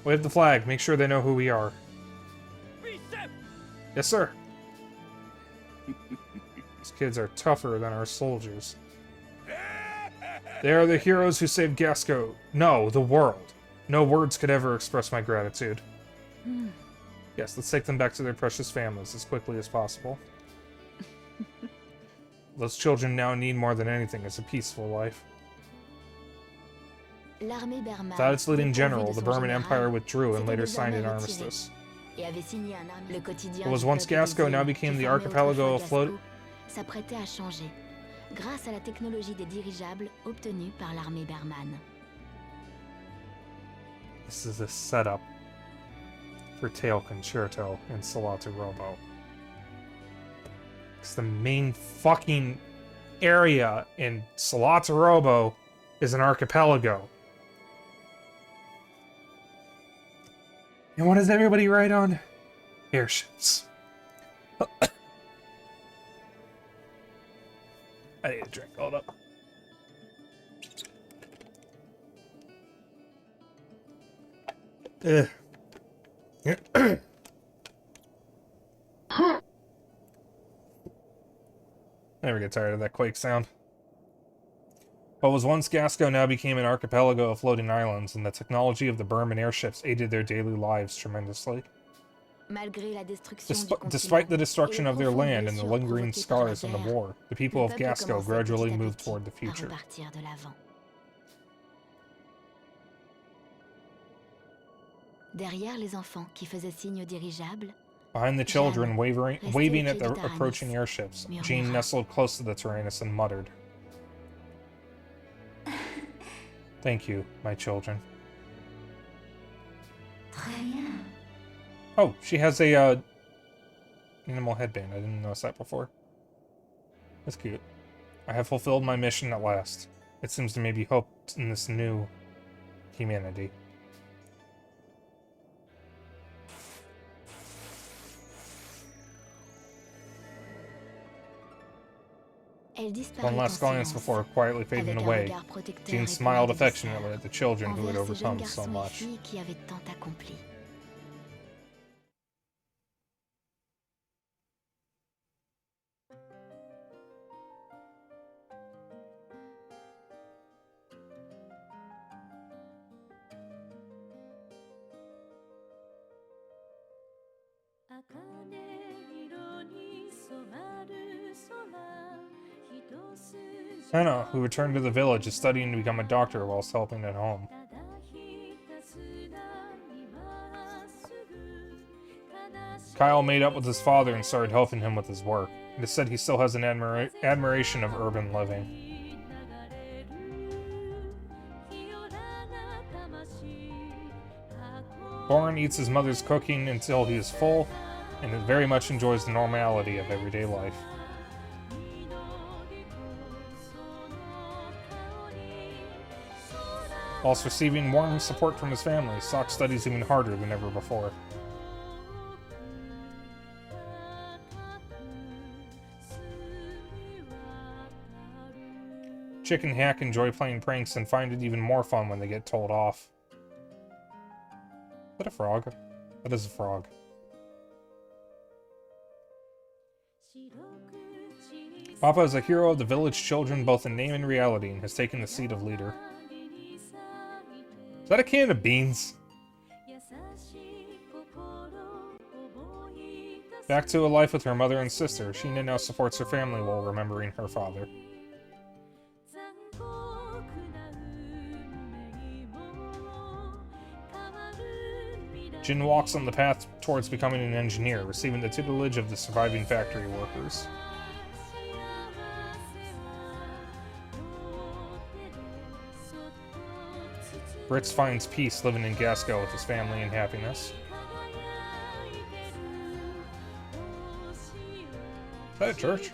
Wave the flag. Make sure they know who we are. Yes, sir. These kids are tougher than our soldiers. They are the heroes who saved Gasco. No, the world. No words could ever express my gratitude. Yes, let's take them back to their precious families as quickly as possible. Those children now need more than anything is a peaceful life. Without its leading general, the Burman Empire withdrew and later signed an armistice. It was once Gasco, now became the archipelago afloat. S'apprêtait à changer, grâce à la technologie des dirigeables obtenue par l'armée Berman. This is a setup for Tail Concerto in Salatu Robo. Because the main fucking area in Salatu Robo is an archipelago. And what does everybody write on? Airships. I need a drink. Hold up. Ugh. Never get tired of that quake sound. What was once Gasco now became an archipelago of floating islands, and the technology of the Burman airships aided their daily lives tremendously. Despite the destruction of their land and the lingering scars from the war, the people of Gasco gradually moved toward the future. Behind the children, waving at the approaching airships, Jean nestled close to the Tyrannus and muttered, "Thank you, my children." Oh, she has a animal headband. I didn't notice that before. That's cute. I have fulfilled my mission at last. It seems to me be hope in this new humanity. One last glance before quietly fading away, Jean smiled affectionately at the children who had overcome so much. Anna, who returned to the village, is studying to become a doctor whilst helping at home. Kyle made up with his father and started helping him with his work. It is said he still has an admiration of urban living. Boren eats his mother's cooking until he is full, and very much enjoys the normality of everyday life. Whilst receiving warm support from his family, Sock studies even harder than ever before. Chick and Hack enjoy playing pranks and find it even more fun when they get told off. Is that a frog? That is a frog. Papa is a hero of the village children both in name and reality and has taken the seat of leader. Is that a can of beans? Back to a life with her mother and sister, Sheena now supports her family while remembering her father. Jin walks on the path towards becoming an engineer, receiving the tutelage of the surviving factory workers. Britz finds peace living in Gasco with his family and happiness. Is that a church?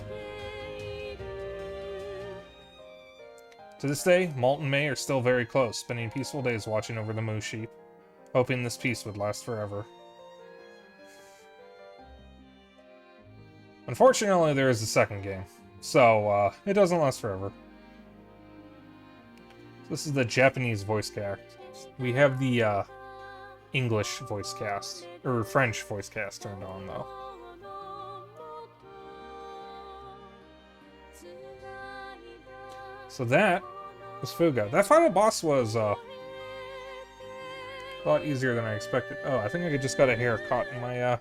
To this day, Malt and May are still very close, spending peaceful days watching over the moose sheep, hoping this peace would last forever. Unfortunately, there is a second game, so it doesn't last forever. This is the Japanese voice cast. We have the English voice cast, or French voice cast turned on, though. So that was Fuga. That final boss was a lot easier than I expected. Oh, I think I just got a hair caught in my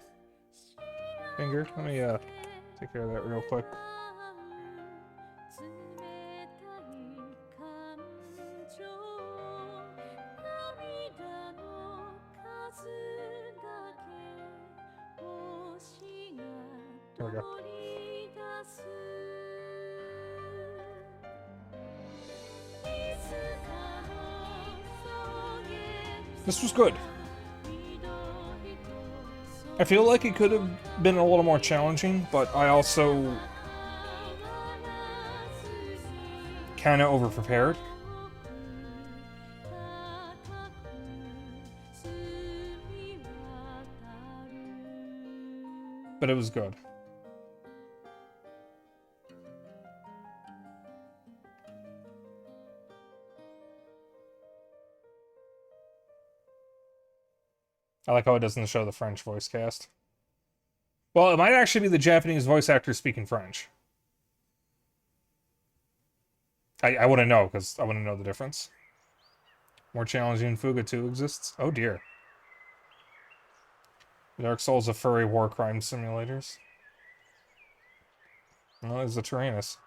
finger. Let me take care of that real quick. There we go. This was good. I feel like it could have been a little more challenging, but I also kind of over-prepared. But it was good. I like how it doesn't show the French voice cast. Well, it might actually be the Japanese voice actor speaking French. I want to know, because I want to know the difference. More challenging Fuga 2 exists? Oh dear. Dark Souls of furry war crime simulators. Well, there's the Tyrannus.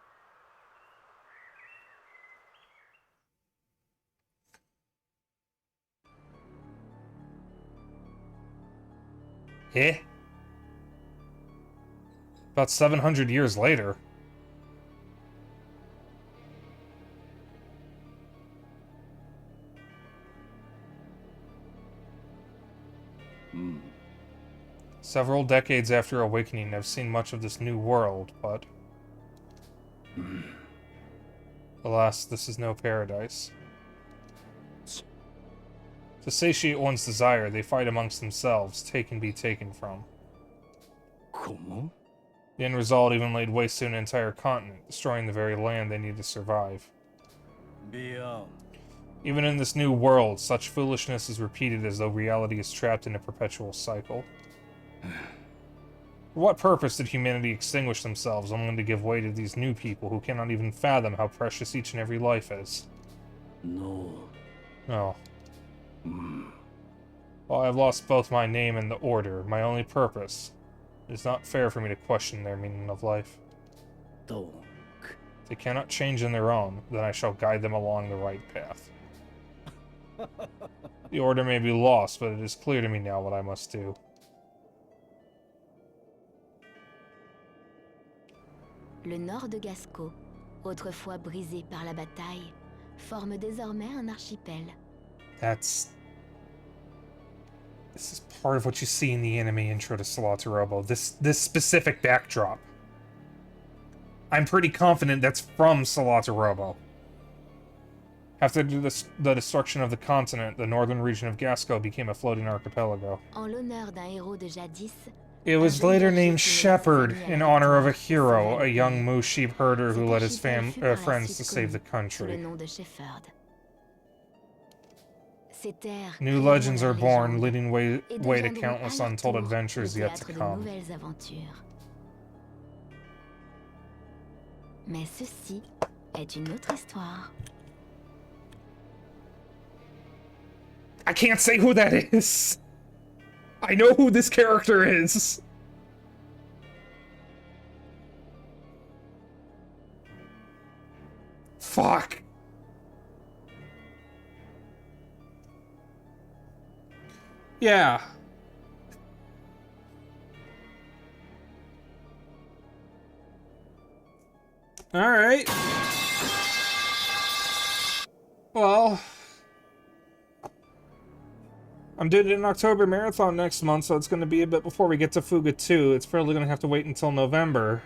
Eh? About 700 years later. Several decades after awakening, I've seen much of this new world, but alas, this is no paradise. To satiate one's desire, they fight amongst themselves, take and be taken from. The end result even laid waste to an entire continent, destroying the very land they need to survive. Even in this new world, such foolishness is repeated as though reality is trapped in a perpetual cycle. For what purpose did humanity extinguish themselves only to give way to these new people who cannot even fathom how precious each and every life is? No. While I have lost both my name and the order, my only purpose, it is not fair for me to question their meaning of life. If they cannot change on their own, then I shall guide them along the right path. The order may be lost, but it is clear to me now what I must do. Le nord de Gasco, autrefois brisé par la bataille, forme désormais un archipel. This is part of what you see in the anime intro to Robo. This specific backdrop. I'm pretty confident that's from Robo. After the destruction of the continent, the northern region of Gasco became a floating archipelago. En l'honneur d'un héros de jadis, It was later named Shepherd in honor of a hero, a young moose sheep herder who led his friends to save the country. New legends are born, leading way to countless untold adventures yet to come. Mais ceci est une autre histoire. I can't say who that is. I know who this character is. Fuck. Yeah. Alright. Well, I'm doing an October marathon next month, so it's going to be a bit before we get to Fuga 2. It's probably going to have to wait until November.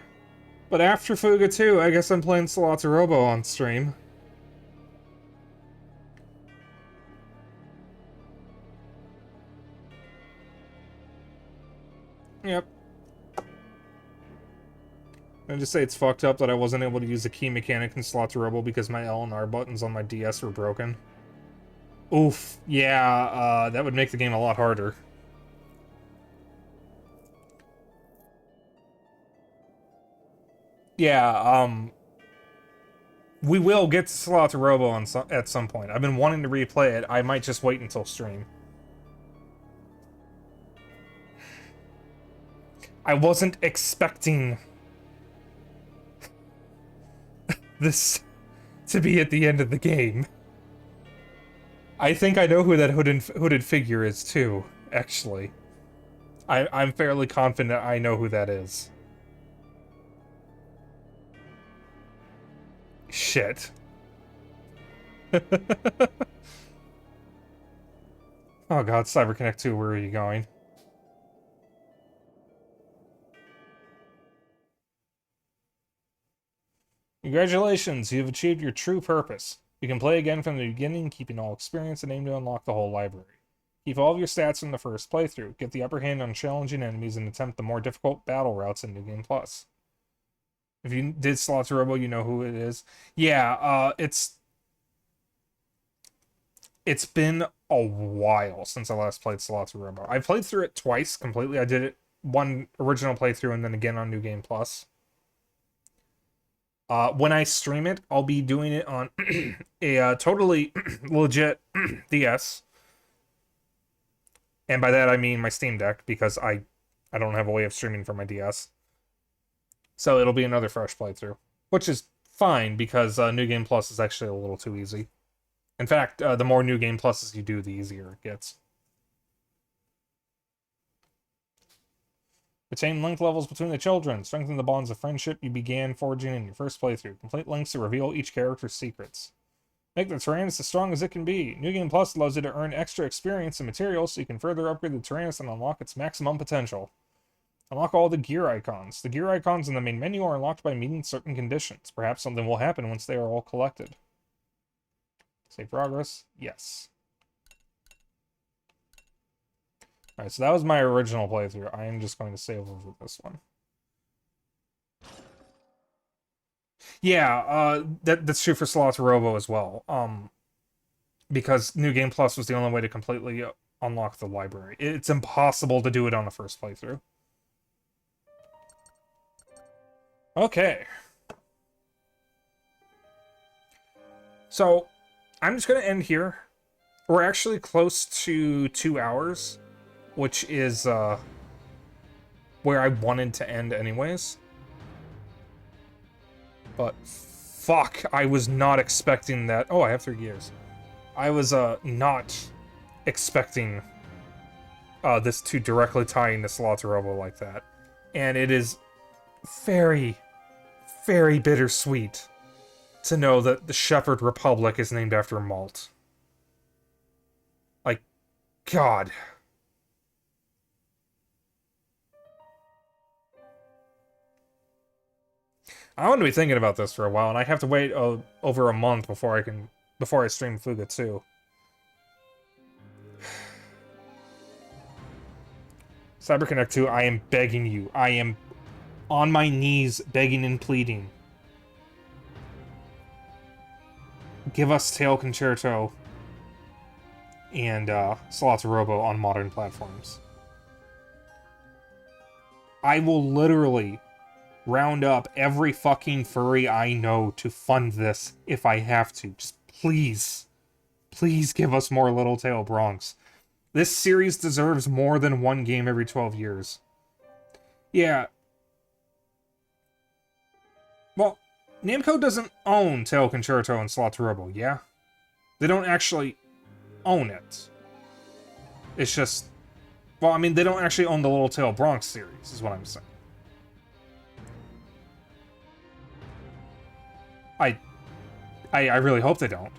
But after Fuga 2, I guess I'm playing Robo on stream. Yep. I just say it's fucked up that I wasn't able to use the key mechanic in Robo because my L and R buttons on my DS were broken. Oof. Yeah, that would make the game a lot harder. Yeah, we will get to Robo at some point. I've been wanting to replay it. I might just wait until stream. I wasn't expecting this to be at the end of the game. I think I know who that hooded figure is too, actually. I'm fairly confident I know who that is. Shit. Oh god, CyberConnect 2, where are you going? Congratulations, you have achieved your true purpose. You can play again from the beginning, keeping all experience and aim to unlock the whole library. Keep all of your stats from the first playthrough, get the upper hand on challenging enemies, and attempt the more difficult battle routes in New Game Plus. If you did Slots Robo, you know who it is. Yeah, it's been a while since I last played Slots Robo. I played through it twice completely. I did it one original playthrough and then again on New Game Plus. When I stream it, I'll be doing it on a totally legit DS. And by that I mean my Steam Deck, because I don't have a way of streaming from my DS. So it'll be another fresh playthrough, which is fine, because New Game Plus is actually a little too easy. In fact, the more New Game Pluses you do, the easier it gets. Retain link levels between the children. Strengthen the bonds of friendship you began forging in your first playthrough. Complete links to reveal each character's secrets. Make the Tyrannus as strong as it can be. New Game Plus allows you to earn extra experience and materials so you can further upgrade the Tyrannus and unlock its maximum potential. Unlock all the gear icons. The gear icons in the main menu are unlocked by meeting certain conditions. Perhaps something will happen once they are all collected. Save progress? Yes. Alright, so that was my original playthrough. I am just going to save over this one. Yeah, that's true for Slots Robo as well. Because New Game Plus was the only way to completely unlock the library. It's impossible to do it on the first playthrough. Okay. So, I'm just going to end here. We're actually close to 2 hours, which is where I wanted to end anyways. But fuck, I was not expecting that. Oh, I have 3 gears. I was not expecting this to directly tie into Slots Robo like that. And it is very, very bittersweet to know that the Shepherd Republic is named after malt. Like, God. I'm going to be thinking about this for a while, and I have to wait over a month before I stream Fuga 2. CyberConnect 2, I am begging you. I am on my knees begging and pleading. Give us Tail Concerto and Slots Robo on modern platforms. I will literally round up every fucking furry I know to fund this if I have to. Just please, please give us more Little Tail Bronx. This series deserves more than one game every 12 years. Yeah. Well, Namco doesn't own Tail Concerto and Slot to Robo, yeah? They don't actually own it. It's just... Well, I mean, they don't actually own the Little Tail Bronx series, is what I'm saying. I really hope they don't.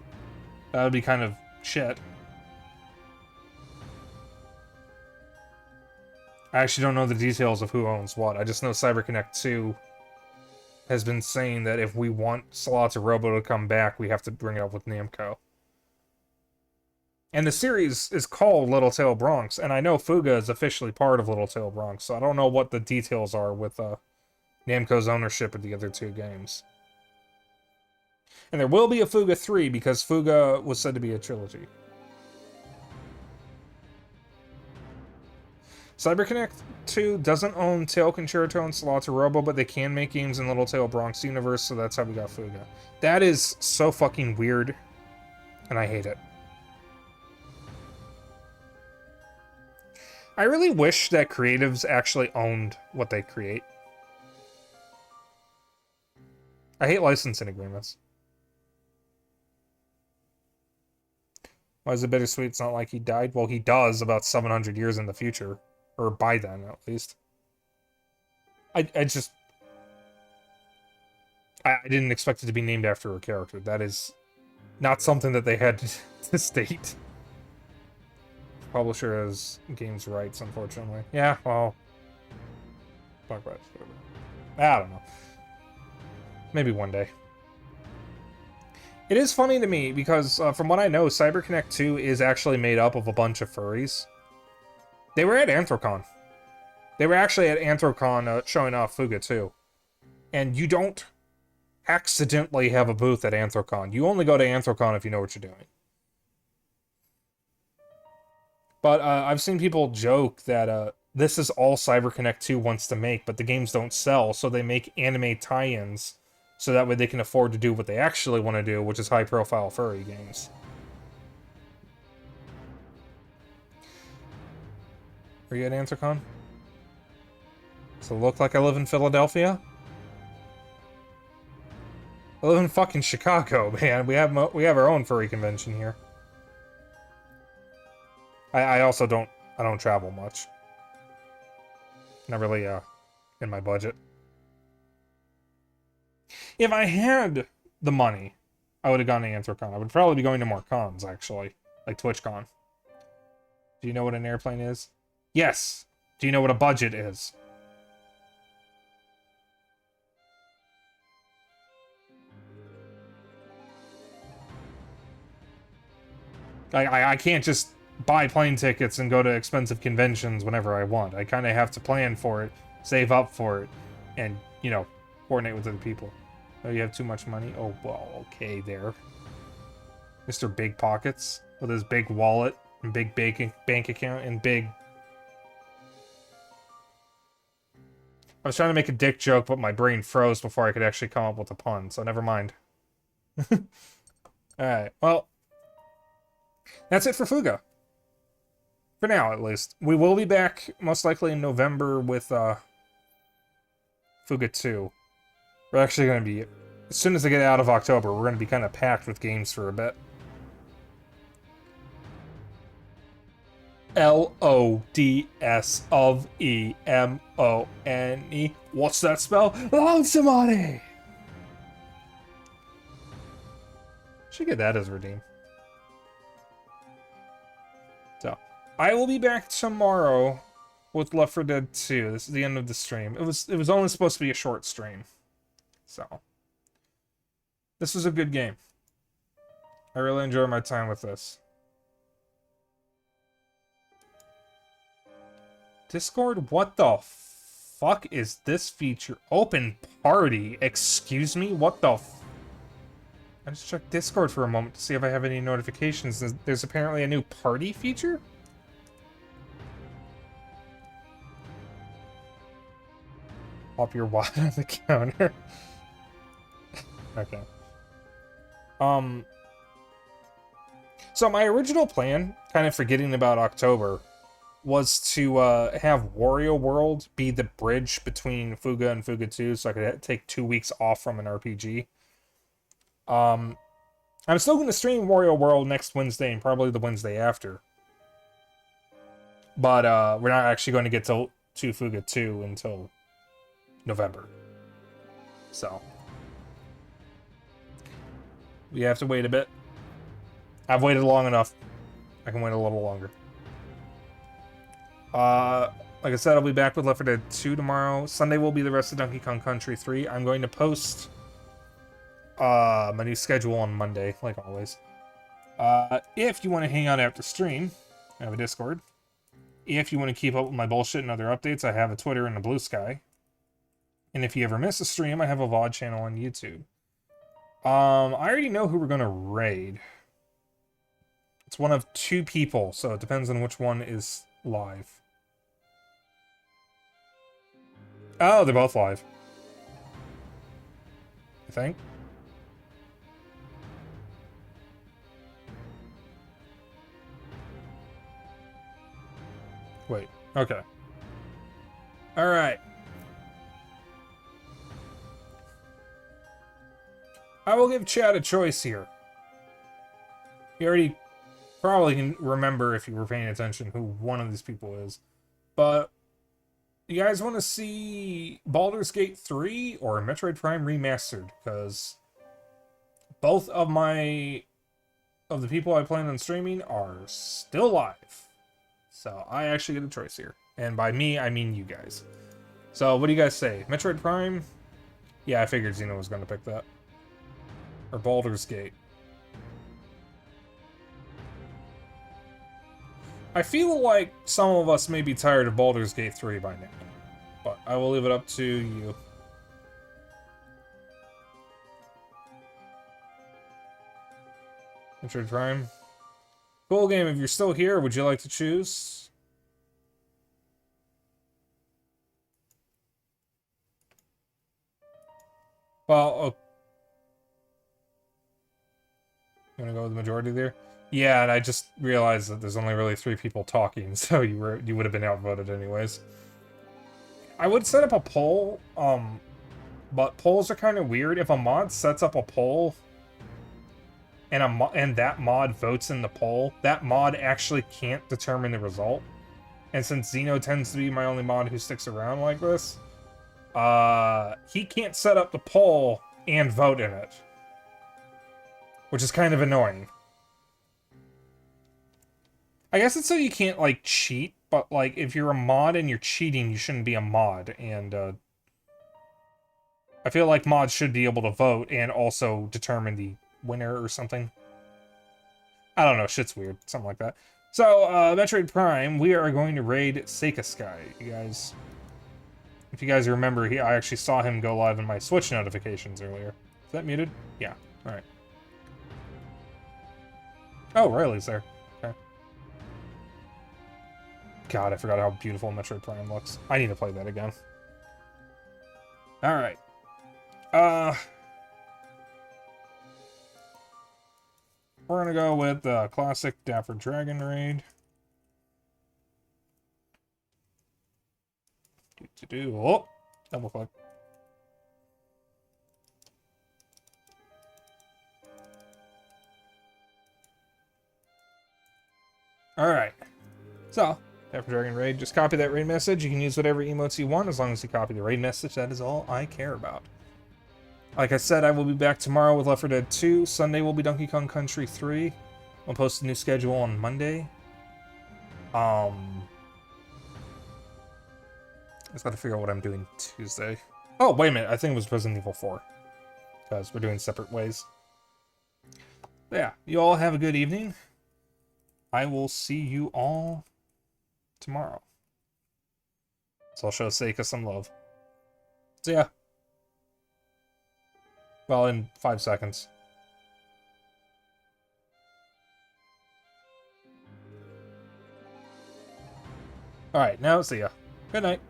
That would be kind of shit. I actually don't know the details of who owns what. I just know CyberConnect 2 has been saying that if we want Slots of Robo to come back, we have to bring it up with Namco. And the series is called Little Tail Bronx, and I know Fuga is officially part of Little Tail Bronx, so I don't know what the details are with Namco's ownership of the other two games. And there will be a Fuga 3, because Fuga was said to be a trilogy. CyberConnect 2 doesn't own Tail Concerto and Slots of Robo, but they can make games in Little Tail Bronx universe, so that's how we got Fuga. That is so fucking weird, and I hate it. I really wish that creatives actually owned what they create. I hate licensing agreements. Why is it bittersweet? It's not like he died. Well, he does about 700 years in the future. Or by then, at least. I didn't expect it to be named after a character. That is not something that they had to state. Publisher has games rights, unfortunately. Yeah, well... Talk about it. I don't know. Maybe one day. It is funny to me, because from what I know, CyberConnect 2 is actually made up of a bunch of furries. They were at Anthrocon. They were actually at Anthrocon showing off Fuga 2. And you don't accidentally have a booth at Anthrocon. You only go to Anthrocon if you know what you're doing. But I've seen people joke that this is all CyberConnect 2 wants to make, but the games don't sell, so they make anime tie-ins, so that way they can afford to do what they actually want to do, which is high-profile furry games. Are you at Anthrocon? Does it look like I live in Philadelphia? I live in fucking Chicago, man. We have our own furry convention here. I also don't travel much. Not really in my budget. If I had the money, I would have gone to Anthrocon. I would probably be going to more cons, actually. Like TwitchCon. Do you know what an airplane is? Yes. Do you know what a budget is? I can't just buy plane tickets and go to expensive conventions whenever I want. I kind of have to plan for it, save up for it, and, you know, coordinate with other people. Oh, you have too much money? Oh, well, okay, there. Mr. Big Pockets, with his big wallet, and big bank account, and big... I was trying to make a dick joke, but my brain froze before I could actually come up with a pun, so never mind. Alright, well... That's it for Fuga. For now, at least. We will be back, most likely in November, with, Fuga 2. We're actually going to be... As soon as I get out of October, we're going to be kind of packed with games for a bit. L-O-D-S of E-M-O-N-E. What's that spell? Love somebody! Should get that as redeem. So, I will be back tomorrow with Left 4 Dead 2. This is the end of the stream. It was only supposed to be a short stream. So, this was a good game. I really enjoyed my time with this. Discord, what the fuck is this feature? Open party? Excuse me? What the I just checked Discord for a moment to see if I have any notifications. There's apparently a new party feature? Pop your wad on the counter. Okay. So my original plan, kind of forgetting about October, was to have Wario World be the bridge between Fuga and Fuga 2, so I could take 2 weeks off from an RPG. I'm still going to stream Wario World next Wednesday and probably the Wednesday after. But we're not actually going to get to Fuga 2 until November. So we have to wait a bit. I've waited long enough. I can wait a little longer. Like I said, I'll be back with Left 4 Dead 2 tomorrow. Sunday will be the rest of Donkey Kong Country 3. I'm going to post my new schedule on Monday, like always. If you want to hang out after stream, I have a Discord. If you want to keep up with my bullshit and other updates, I have a Twitter and a Blue Sky. And if you ever miss a stream, I have a VOD channel on YouTube. I already know who we're going to raid. It's one of 2 people, so it depends on which one is live. Oh, they're both live. I think. Wait, okay. Alright. I will give Chad a choice here. You already probably can remember, if you were paying attention, who one of these people is. But you guys want to see Baldur's Gate 3 or Metroid Prime Remastered? Because both of the people I plan on streaming are still live. So I actually get a choice here. And by me, I mean you guys. So what do you guys say? Metroid Prime? Yeah, I figured Xeno was going to pick that. Or Baldur's Gate. I feel like some of us may be tired of Baldur's Gate 3 by now. But I will leave it up to you. Metroid Prime. Cool game. If you're still here, would you like to choose? Well, you want to go with the majority there? Yeah, and I just realized that there's only really 3 people talking, so you would have been outvoted anyways. I would set up a poll, but polls are kind of weird. If a mod sets up a poll and that mod votes in the poll, that mod actually can't determine the result. And since Xeno tends to be my only mod who sticks around like this, he can't set up the poll and vote in it, which is kind of annoying. I guess it's so you can't, like, cheat, but, like, if you're a mod and you're cheating, you shouldn't be a mod, and, I feel like mods should be able to vote and also determine the winner or something. I don't know, shit's weird. Something like that. So, Metroid Prime, we are going to raid Seika Sky, you guys. If you guys remember, I actually saw him go live in my Switch notifications earlier. Is that muted? Yeah, alright. Oh, Riley's there. Okay. God, I forgot how beautiful Metroid Prime looks. I need to play that again. Alright. We're gonna go with the classic Dapper Dragon raid. Oh, double click. Alright. So, Dapper Dragon raid, just copy that raid message. You can use whatever emotes you want as long as you copy the raid message. That is all I care about. Like I said, I will be back tomorrow with Left 4 Dead 2. Sunday will be Donkey Kong Country 3. I'll post a new schedule on Monday. I just gotta figure out what I'm doing Tuesday. Oh, wait a minute. I think it was Resident Evil 4. Because we're doing separate ways. But yeah, you all have a good evening. I will see you all tomorrow. So I'll show Seika some love. So yeah. Well, in 5 seconds. Alright, now see ya. Good night.